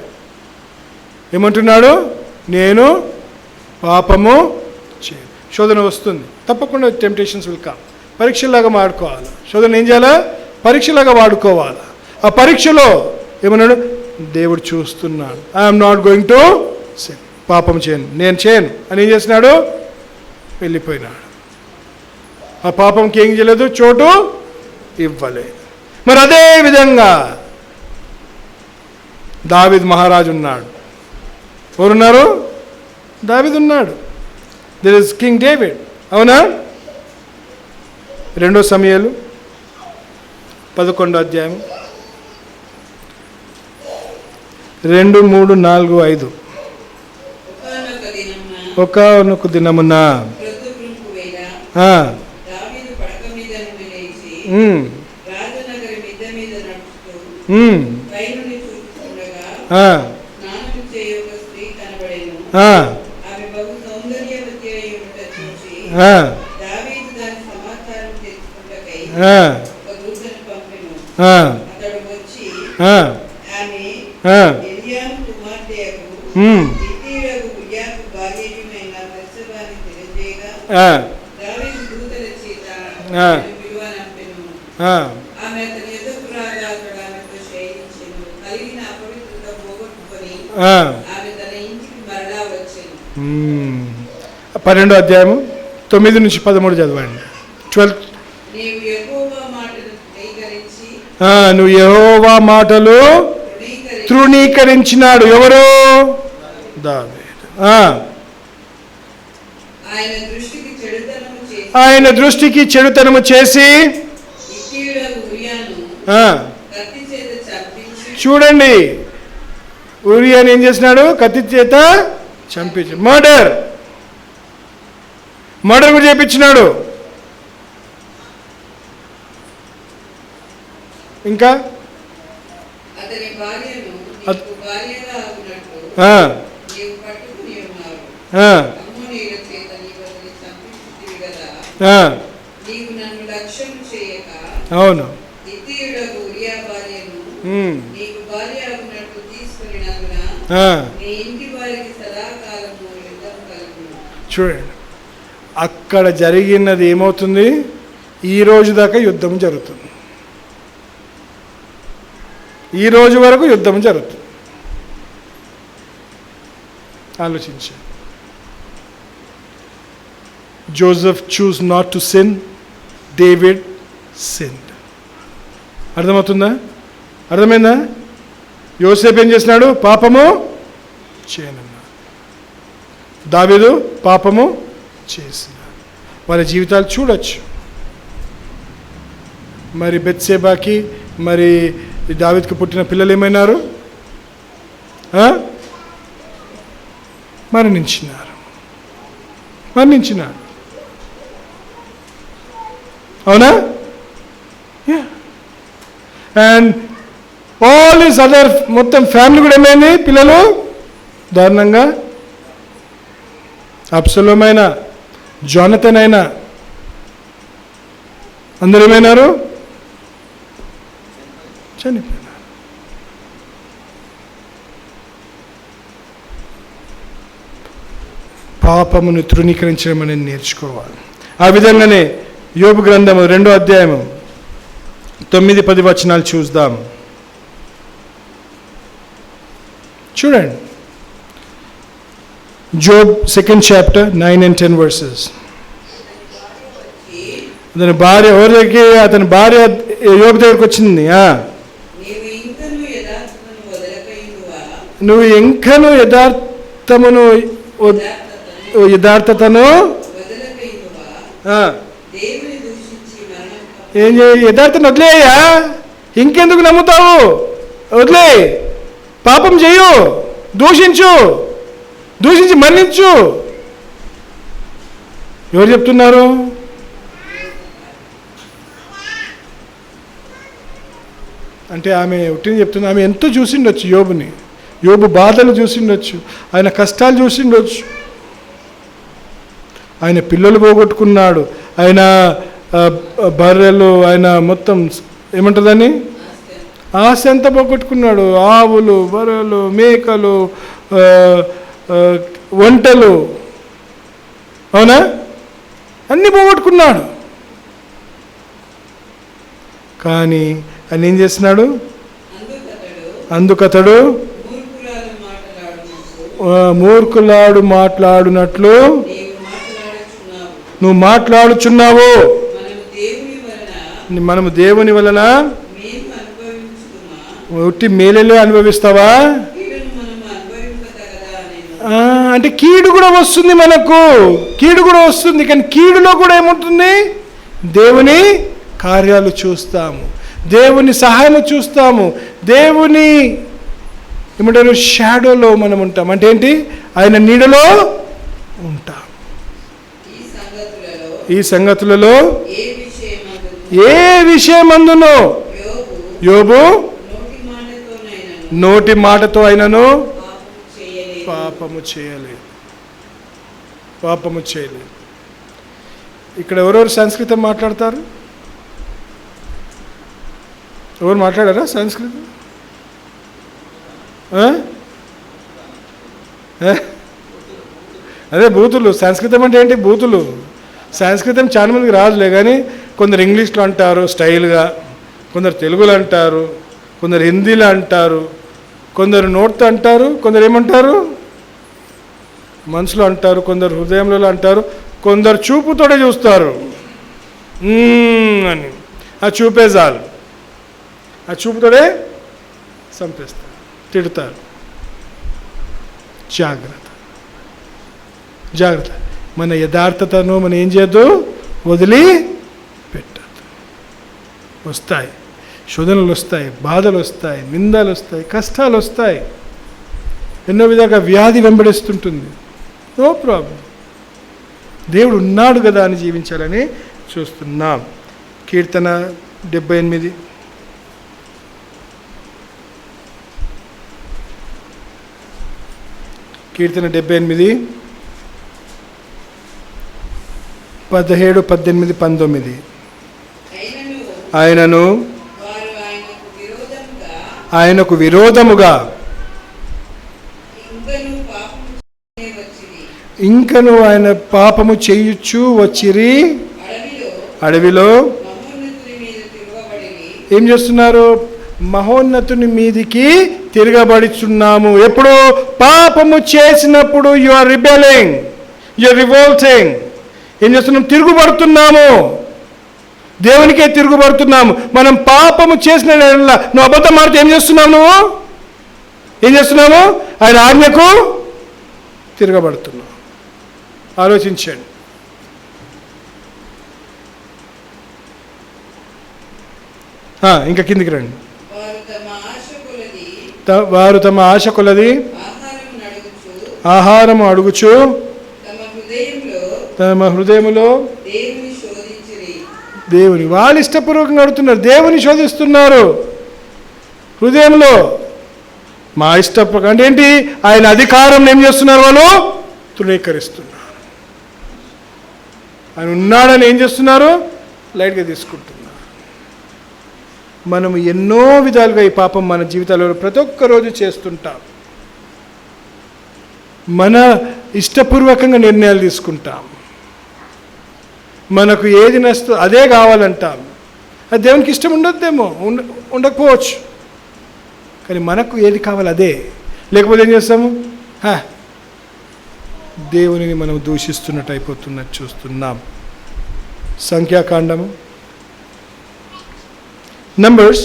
ఏమంటున్నాడు? నేను పాపము చేయను. శోధన వస్తుంది తప్పకుండా. Temptations will come. పరీక్షలాగా వాడుకోవాలి. శోధన ఏం చేయాలా? పరీక్షలాగా వాడుకోవాలి. ఆ పరీక్షలో ఏమన్నాడు? దేవుడు చూస్తున్నాడు. I'm not going to sin. పాపం చేయను, నేను చేయను అని ఏం చేస్తున్నాడు? వెళ్ళిపోయినాడు. ఆ పాపంకి ఏం చేయలేదు? చోటు ఇవ్వలేదు. మరి అదే విధంగా దావీదు మహారాజు ఉన్నాడు. ఎవరున్నారు? దావీదు ఉన్నాడు. There is king David. అవునా? 2 సమూయేలు 11 అధ్యాయం 2, 3, 4, 5. ఒకానొక దినమున పన్నెండో అధ్యాయము 9 నుంచి 13 చదవండి. 12. నువ్వు యెహోవా మాటలు తృణీకరించినాడు. ఎవరు? దావీదు. ఆయన దృష్టికి చెడుతనము చేసి చూడండి, ఊరియాని ఏం చేసినాడు? కత్తి చేత చంపించి మర్డర్ కూడా చేపించినాడు. ఇంకా అవును. చూడండి అక్కడ జరిగినది ఏమవుతుంది? ఈ రోజు దాకా యుద్ధం జరుగుతుంది. ఈ రోజు వరకు యుద్ధం జరుగుతుంది. ఆలోచించండి. Joseph choose not to sin, David sinned. అర్థమవుతుందా? అర్థమైందా? యోసేపు ఏం చేసినాడు? పాపము చేయనన్నాడు. దావీదు పాపము చేసినాడు. వాళ్ళ జీవితాలు చూడొచ్చు. మరి బెత్షెబాకి మరి దావీదుకి పుట్టిన పిల్లలు ఏమైనారు? మరణించినాడు. అవునా? అండ్ ఆల్ ఈస్ అదర్ మొత్తం ఫ్యామిలీ కూడా ఏమైంది? పిల్లలు దారుణంగా, అబ్సలోమైన, జోనతన్ అయినా అందరూ ఏమైనారు? చనిపోయినారు. పాపమును తృణీకరించడం అనేది నేర్చుకోవాలి. ఆ విధంగానే యోబు గ్రంథము 2వ అధ్యాయము 9-10 వచనాలు చూద్దాం. చూడండి, Job 2nd chapter 9 and 10 verses. అతని భార్య ఎవరికి? అతని భార్య యోబు దగ్గరికి వచ్చింది. నువ్వు ఇంకను యథార్థతను ఏం చేయ? యథార్థను వదిలేయ్యా, ఇంకెందుకు నమ్ముతావు? వదిలే, పాపం చేయు, దూషించి మరణించు. ఎవరు చెప్తున్నారు? అంటే ఆమె ఒకటి చెప్తుంది. ఆమె ఎంతో చూసిండొచ్చు యోబుని, యోబు బాధలు చూసిండొచ్చు, ఆయన కష్టాలు చూసిండొచ్చు. ఆయన పిల్లలు పోగొట్టుకున్నాడు, ఆయన బర్రెలు, ఆయన మొత్తం ఏమంటుందని ఆశ ఎంత పోగొట్టుకున్నాడు. ఆవులు, బర్రెలు, మేకలు, వంటలు, అవునా, అన్నీ పోగొట్టుకున్నాడు. కానీ ఆయన ఏం చేస్తున్నాడు? అందుకతడు మూర్ఖులాడు మాట్లాడునట్లు నువ్వు మాట్లాడుచున్నావు. మనము దేవుని వలన ఒట్టి మేలులే అనుభవిస్తావా? అంటే కీడు కూడా వస్తుంది మనకు, కీడు కూడా వస్తుంది. కానీ కీడులో కూడా ఏముంటుంది? దేవుని కార్యాలు చూస్తాము, దేవుని సహాయము చూస్తాము, దేవుని ఏమంటారు షాడోలో మనం ఉంటాం. అంటే ఏంటి? ఆయన నీడలో ఉంటాం. ఈ సంగతులలో ఏ విషయమందునో యోబు నోటి మాటతో అయినను పాపము చేయలేదు. ఇక్కడ ఎవరెవరు సంస్కృతం మాట్లాడతారు? ఎవరు మాట్లాడారా సంస్కృతం? అదే బూతులు. సంస్కృతం అంటే ఏంటి? బూతులు. సంస్కృతం చాలా మందికి రాదులే, కానీ కొందరు ఇంగ్లీష్లో అంటారు స్టైల్గా, కొందరు తెలుగులో అంటారు, కొందరు హిందీలో అంటారు, కొందరు నోట్తో అంటారు, కొందరు ఏమంటారు మనసులో అంటారు, కొందరు హృదయంలో అంటారు, కొందరు చూపుతోనే చూస్తారు అని. ఆ చూపే చాలు, ఆ చూపుతోనే చంపేస్తారు, తిడతారు. జాగ్రత్త. మన యథార్థతను మనం ఏం చేయొద్దు, వదిలి పెట్టద్దు. వస్తాయి శోధనలు, వస్తాయి బాధలు, వస్తాయి నిందలు, వస్తాయి కష్టాలు, వస్తాయి ఎన్నో విధాలుగా వ్యాధి వెంబడిస్తుంటుంది. నో ప్రాబ్లం, దేవుడు ఉన్నాడు కదా అని జీవించాలని చూస్తున్నాం. కీర్తన 78. కీర్తన 78 17, 18, 19. ఆయనకు విరోధముగా ఇంకను ఆయన పాపము చేయుచు వచ్చిరి. అడవిలో ఏం చేస్తున్నారు? మహోన్నతుని మీదికి తిరగబడుచున్నాము. ఎప్పుడు? పాపము చేసినప్పుడు. You are rebelling, you are revolting. ఏం చేస్తున్నాం? తిరుగుబడుతున్నాము, దేవునికే తిరుగుబడుతున్నాము. మనం పాపము చేసిన నువ్వు అబద్ధం మాడితే ఏం చేస్తున్నావు? నువ్వు ఏం చేస్తున్నావు? ఆయన ఆజ్ఞకు తిరగబడుతున్నావు. ఆలోచించండి. ఇంకా కిందికి రండి. వారు తమ ఆశ కొలది ఆహారము అడుగుచు తమ హృదయములో దేవుని వాళ్ళు ఇష్టపూర్వకంగా అడుగుతున్నారు, దేవుని శోధిస్తున్నారు హృదయంలో. మా ఇష్టపూర్వకం అంటే ఏంటి? ఆయన అధికారం ఏం చేస్తున్నారు? వాళ్ళు తృణీకరిస్తున్నారు. ఆయన ఉన్నాడని ఏం చేస్తున్నారు? లైట్గా తీసుకుంటున్నారు. మనం ఎన్నో విధాలుగా ఈ పాపం మన జీవితాల్లో ప్రతి ఒక్క రోజు చేస్తుంటాం. మన ఇష్టపూర్వకంగా నిర్ణయాలు తీసుకుంటాం. మనకు ఏది నష్టం అదే కావాలంటాం. అది దేవునికి ఇష్టం ఉండొద్దేమో, ఉండకపోవచ్చు. కానీ మనకు ఏది కావాలి అదే. లేకపోతే ఏం చేస్తాము? దేవునిని మనం దూషిస్తున్నట్టు అయిపోతున్నట్టు చూస్తున్నాం. సంఖ్యాకాండము నంబర్స్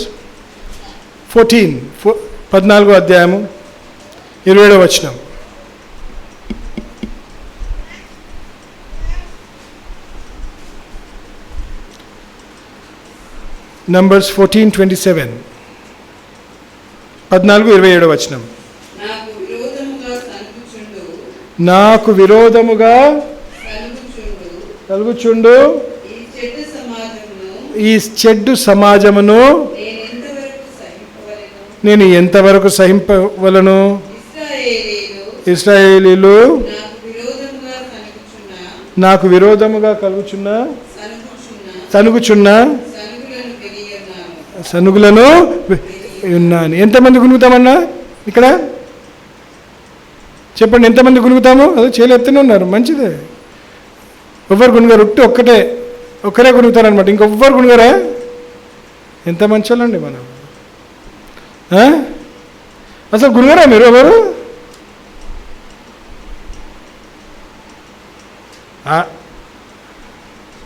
14 అధ్యాయము 27వ వచనం. నంబర్స్ 14:27 14:27వ వచనం. నాకు విరోధముగా కలుగుచుండు ఈ చెడ్డు సమాజమును నేను ఎంతవరకు సహింపవలను? ఇశ్రాయేలీలు నాకు విరోధముగా సనుగుచున్న సనుగులను ఉన్నాను. ఎంతమంది గునుగుతామన్నా ఇక్కడ చెప్పండి, ఎంతమంది గునుగుతాము? అదే చేయలేస్తూనే ఉన్నారు, మంచిదే. ఎవ్వరు గునుగారు, ఒక్కరే గునుగుతారనమాట, ఇంకొవ్వరు గునుగారా? ఎంత మంచోళ్ళండి మనం. అసలు గునుగారా మీరు ఎవరు?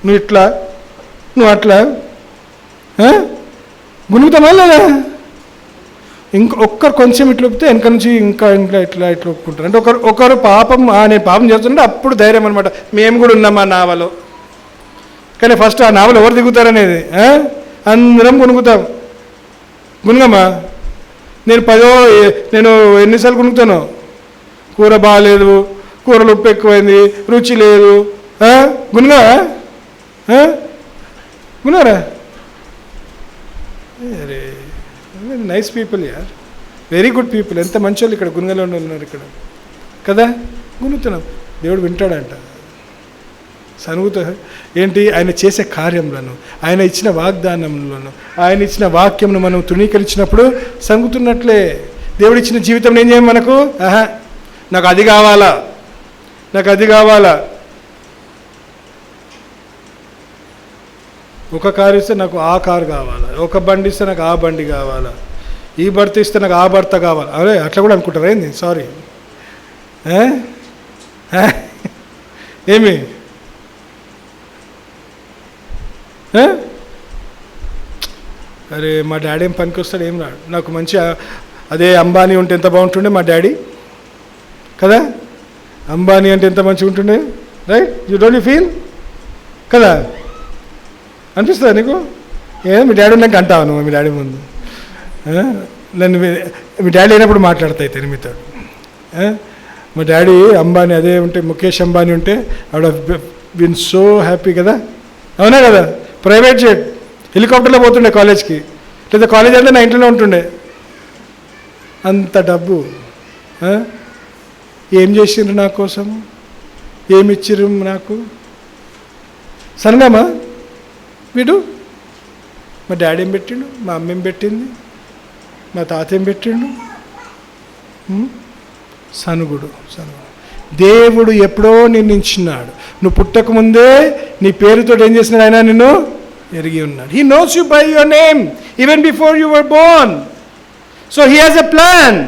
నువ్వు ఇట్లా, నువ్వు అట్లా గునుగుతామా లేదా? ఇంకొక్కరు కొంచెం ఇట్లా ఒప్పితే వెనక నుంచి ఇంకా ఇట్లా ఒప్పుకుంటారు. అంటే ఒకరు పాపం నేను పాపం చేస్తుంటే అప్పుడు ధైర్యం అనమాట, మేము కూడా ఉన్నాం ఆ నావలో. కానీ ఫస్ట్ ఆ నావలో ఎవరు దిగుతారనేది. అందరం గునుగుతాం. గునుగమ్మా, నేను ఎన్నిసార్లు గునుగుతాను? కూర బాగాలేదు, కూరలు ఉప్పు ఎక్కువైంది, రుచి లేదు. గున్నారా? అరే నైస్ పీపుల్ యార్, వెరీ గుడ్ పీపుల్. ఎంత మంచోళ్ళు ఇక్కడ గునుగలో ఉన్నారు ఇక్కడ కదా. గునుగుతున్నాం, దేవుడు వింటాడంట. సనుగుతా ఏంటి? ఆయన చేసే కార్యములను, ఆయన ఇచ్చిన వాగ్దానములను, ఆయన ఇచ్చిన వాక్యమును మనం తృణీకరించినప్పుడు సనుగుతున్నట్లే. దేవుడు ఇచ్చిన జీవితం ఏం చేయం మనకు? నాకు అది కావాలా, నాకు అది కావాలా. ఒక కారు ఇస్తే నాకు ఆ కారు కావాలా, ఒక బండి ఇస్తే నాకు ఆ బండి కావాలా, ఈ భర్త ఇస్తే నాకు ఆ భర్త కావాలా. అరే అట్లా కూడా అనుకుంటారా ఏంది? సారీ, ఏమి అరే మా డాడీ ఏం పనికి వస్తాడు, ఏం రాడు. నాకు మంచి అదే అంబానీ ఉంటే ఎంత బాగుంటుండే మా డాడీ కదా. అంబానీ అంటే ఎంత మంచిగా ఉంటుండే, right? You don't you feel కదా? అనిపిస్తుందా నీకు? మీ డాడీ ఉన్నాక అంటావు నువ్వు మీ డాడీ ముందు. నన్ను మీ డాడీ అయినప్పుడు మాట్లాడతా అయితే మీతో. మా డాడీ అంబానీ అదే ఉంటే, ముఖేష్ అంబానీ ఉంటే I would have been so happy కదా. అవునా కదా? ప్రైవేట్ జెట్, హెలికాప్టర్లో పోతుండే కాలేజ్కి, లేదా కాలేజ్ అంటే నా ఇంట్లోనే ఉంటుండే. అంత డబ్బు ఏం చేసిండ్రు నా కోసం, ఏమి ఇచ్చిర్రు నాకు? సన్నమా వీడు? మా డాడీ ఏం పెట్టిండు, మా అమ్మ ఏం పెట్టింది, మా తాత ఏం పెట్టిండు? సనుగుడు. దేవుడు ఎప్పుడో నిర్ణయించినాడు. నువ్వు పుట్టకముందే నీ పేరుతో ఏం చేసినాడు? ఆయన నిన్ను ఎరిగి ఉన్నాడు. He knows you by your name even before you were born. So he has a plan.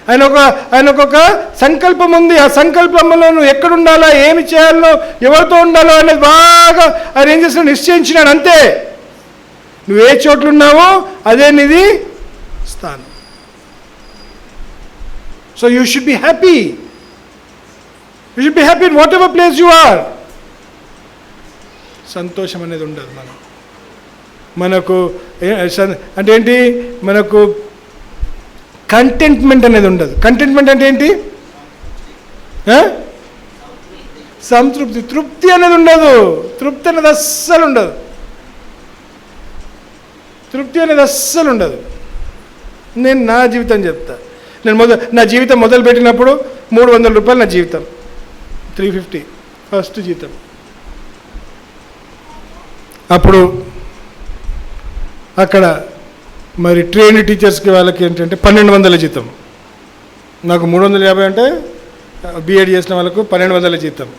ఆయనకు ఒక సంకల్పం ఉంది. ఆ సంకల్పంలో నువ్వు ఎక్కడ ఉండాలో, ఏమి చేయాలో, ఎవరితో ఉండాలో అనేది బాగా ఆయన ఏం చేస్తున్నాడు? నిశ్చయించినాడు. అంతే. నువ్వు ఏ చోట్ల ఉన్నావో అదే నీది స్థానం. So you should be happy. You should be happy in whatever place you are. సంతోషం అనేది ఉండదు మనకు. అంటే ఏంటి? మనకు కంటెంట్మెంట్ అనేది ఉండదు. కంటెంట్మెంట్ అంటే ఏంటి? సంతృప్తి. తృప్తి అనేది ఉండదు. తృప్తి అనేది అస్సలు ఉండదు. తృప్తి అనేది అస్సలు ఉండదు. నేను నా జీవితం చెప్తా. నా జీవితం మొదలుపెట్టినప్పుడు 300 రూపాయలు నా జీవితం, 350 ఫస్ట్ జీతం. అప్పుడు అక్కడ మరి ట్రైన్డ్ టీచర్స్కి వాళ్ళకి ఏంటంటే 1200 జీతం. నాకు 350 అంటే బీఎడ్ చేసిన వాళ్ళకు 1200 జీతం.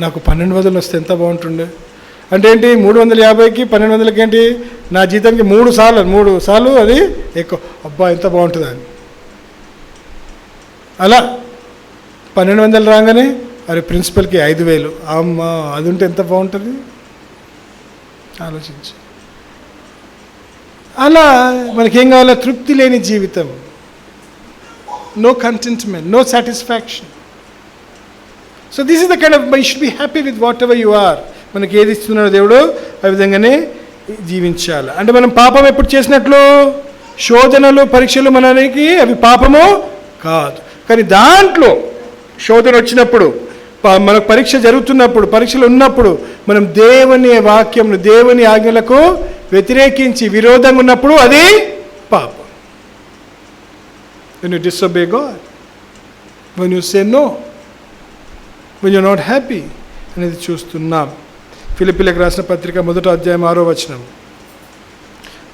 నాకు 1200 వస్తే ఎంత బాగుంటుండే. అంటే ఏంటి, 350కి 1200కి ఏంటి, నా జీతానికి 3 సార్లు అది ఎక్కువ. అబ్బా ఎంత బాగుంటుంది అని. అలా 1200 రాగానే అరే ప్రిన్సిపల్కి 5000. అమ్మ అది ఉంటే ఎంత బాగుంటుంది ఆలోచించి. అలా మనకేం కావాలో, తృప్తి లేని జీవితం, no contentment, no satisfaction. So this is the kind of, you should be happy with whatever you are. మనకి ఏది ఇస్తున్నాడో దేవుడు ఆ విధంగానే జీవించాలి. అంటే మనం పాపం ఎప్పుడు చేసినట్లు, శోధనలు పరీక్షలు మనకి అవి పాపము కాదు. కానీ దాంట్లో శోధన వచ్చినప్పుడు, మనకు పరీక్ష జరుగుతున్నప్పుడు, పరీక్షలు ఉన్నప్పుడు మనం దేవుని వాక్యం, దేవుని ఆజ్ఞలకు వ్యతిరేకించి విరోధంగా ఉన్నప్పుడు అది పాపం. when you disobey God, when you say no, when you're not happy అనేది చూస్తున్నాం. ఫిలిప్పీలకు రాసిన పత్రిక 1వ అధ్యాయం 6వ వచనం.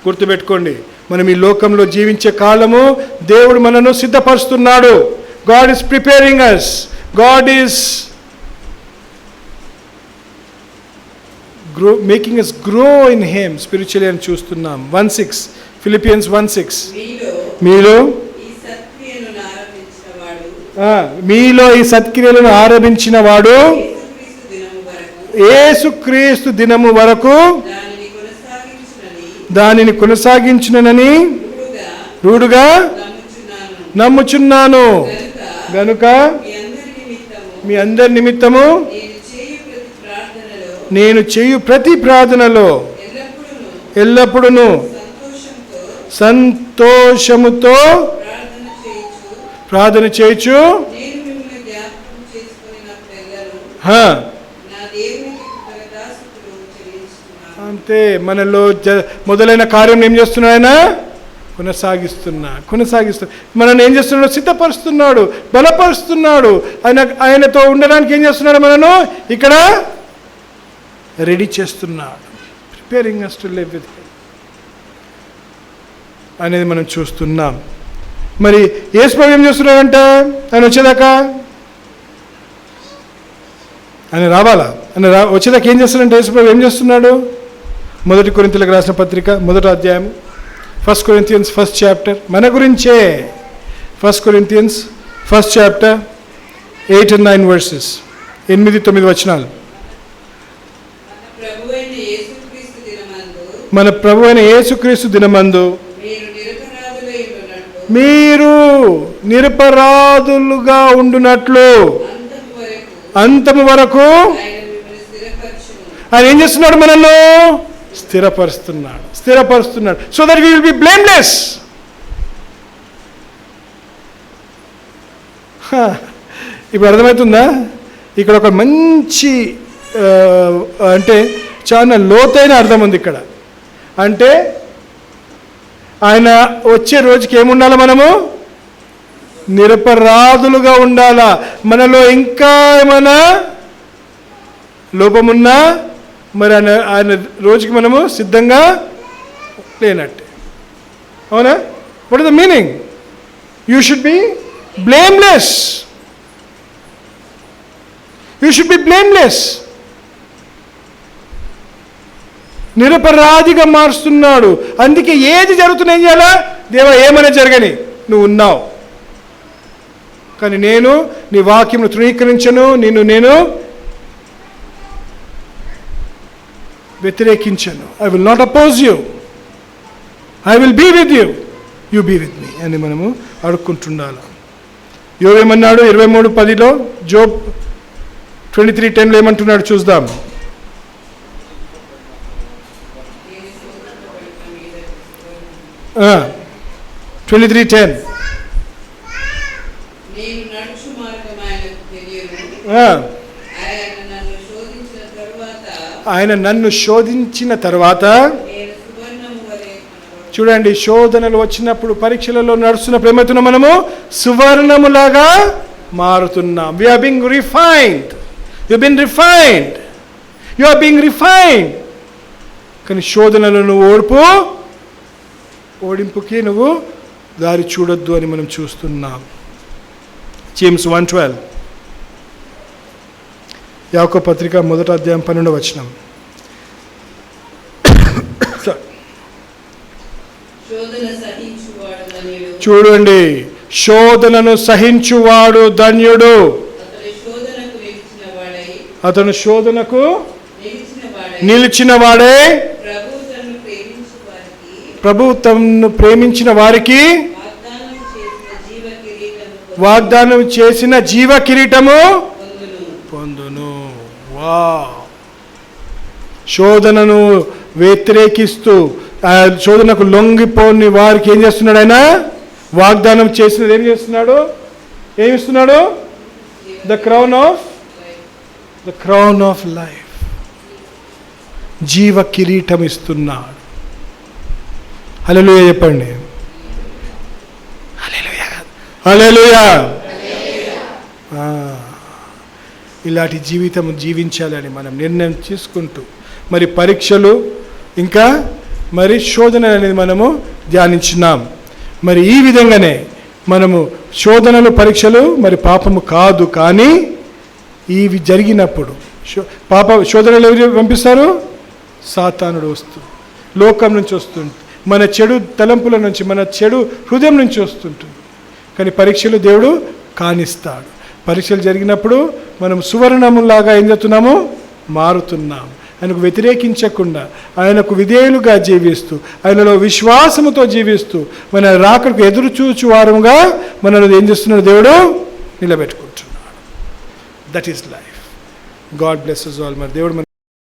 గుర్తుపెట్టుకోండి, మనం ఈ లోకంలో జీవించే కాలము దేవుడు మనను సిద్ధపరుస్తున్నాడు. God is preparing us. God is making us grow in Him spiritually అని చూస్తున్నాం. 1:6 Philippians 1:6 మీలో ఈ సత్క్రియలను ఆరంభించిన వాడు యేసుక్రీస్తు దినము వరకు దానిని కొనసాగించునని రూఢుగా నమ్ముచున్నాను. గనుక మీ అందరి నిమిత్తము నేను చేయు ప్రతి ప్రార్థనలో ఎల్లప్పుడూ సంతోషముతో ప్రార్థన చేయొచ్చు. అంతే, మనలో మొదలైన కార్యం ఏం చేస్తున్నాడు ఆయన? కొనసాగిస్తున్నా. మనల్ని ఏం చేస్తున్నాడు? సిద్ధపరుస్తున్నాడు, బలపరుస్తున్నాడు. ఆయనతో ఉండడానికి ఏం చేస్తున్నాడు? మనను ఇక్కడ రెడీ చేస్తున్నాడు. Preparing us to live with Him అనేది మనం చూస్తున్నాం. మరి యేసు ప్రభు ఏం చేస్తున్నాడంట? ఆయన వచ్చేదాకా, ఆయన రావాలా, ఆయన వచ్చేదాకా ఏం చేస్తున్నాడంటే యేసు ప్రభు ఏం చేస్తున్నాడు? 1 కొరింథీయులకు రాసిన పత్రిక 1వ అధ్యాయం 1 Corinthians 1st chapter మన గురించే. 1 Corinthians 1st chapter 8 and 9 verses 8-9 వచనాలు. మన ప్రభు అయిన యేసుక్రీస్తు దినమందు మీరు నిరపరాధులుగా ఉండునట్లు అంతము వరకు ఆయన ఏం చేస్తున్నాడు? మనల్ని స్థిరపరుస్తున్నాడు. So that we will be blameless. ఇప్పుడు అర్థమవుతుందా? ఇక్కడ ఒక మంచి అంటే చాలా లోతైన అర్థం ఉంది ఇక్కడ. అంటే ఆయన వచ్చే రోజుకి ఏముండాలి? మనము నిరపరాధులుగా ఉండాలా. మనలో ఇంకా ఏమైనా లోపమున్నా మరి ఆయన రోజుకి మనము సిద్ధంగా లేనట్టే. అవునా? What is the meaning? You should be blameless. నిరపరాధిగా మారుస్తున్నాడు. అందుకే ఏది జరుగుతున్నా ఏం చేయాలా? దేవా ఏమైనా జరగని, నువ్వు ఉన్నావు. కానీ నేను నీ వాక్యమును తృణీకరించను, నేను వ్యతిరేకించను. I will not oppose you, I will be with you, you be with me అని మనము అడుక్కుంటుండాలి. యోబు ఏమన్నాడు? 23:10లో, జోబ్ 23:10లో ఏమంటున్నాడు చూద్దాం. 23:10. నేను నడుచు మార్గం ఆయనకు తెలియను. ఆయన నన్ను శోధించిన తరువాత నేను సువర్ణము వలె కనబడుదును. చూడండి, శోధనలు వచ్చినప్పుడు, పరీక్షలలో నడుస్తున్నప్పుడు ఏమవుతున్నాం మనము? సువర్ణములాగా మారుతున్నాం. We are being refined. You have been refined. You are being refined. కానీ శోధనలో నువ్వు ఓడింపుకి నువ్వు దారి చూడొద్దు అని మనం చూస్తున్నాం. జేమ్స్ 1:12. యాకోబు పత్రిక 1వ అధ్యాయం 12వ వచనం. శోధన సహించువాడు ధన్యుడు. చూడండి, శోధనను సహించువాడు ధన్యుడు. అతను శోధనకు నిలిచిన వాడే ప్రభు తన్ను ప్రేమించిన వారికి వాగ్దానం చేసిన జీవ కిరీటము పొందును. శోధనను వ్యతిరేకిస్తూ శోధనకు లొంగిపోని వారికి ఏం చేస్తున్నాడు? ఆయన వాగ్దానం చేసినది ఏం చేస్తున్నాడు? ఏమిస్తున్నాడు? ద క్రౌన్ ఆఫ్ లైఫ్, జీవ కిరీటం ఇస్తున్నాడు. హల్లెలూయా చెప్పండి. హల్లెలూయా. ఇలాంటి జీవితం జీవించాలని మనం నిర్ణయం తీసుకుంటూ మరి పరీక్షలు ఇంకా మరి శోధన అనేది మనము ధ్యానించినాం. మరి ఈ విధంగానే మనము శోధనలు పరీక్షలు మరి పాపము కాదు, కానీ ఇవి జరిగినప్పుడు శోధనలు ఎవరు పంపిస్తారు? సాతానుడు వస్తూ లోకం నుంచి వస్తుంటుంది, మన చెడు తలంపుల నుంచి, మన చెడు హృదయం నుంచి వస్తుంటుంది. కానీ పరీక్షలు దేవుడు కానిస్తాడు. పరీక్షలు జరిగినప్పుడు మనం సువర్ణములాగా ఏం చేస్తున్నాము? మారుతున్నాము. ఆయనకు వ్యతిరేకించకుండా, ఆయనకు విధేయులుగా జీవిస్తూ, ఆయనలో విశ్వాసముతో జీవిస్తూ, మన రాకడకు ఎదురు చూచు వారముగా మనల్ని ఏం చేస్తున్నాడు? దేవుడు నిలబెట్టుకుంటున్నాడు. That is life. God blesses all. మరి దేవుడు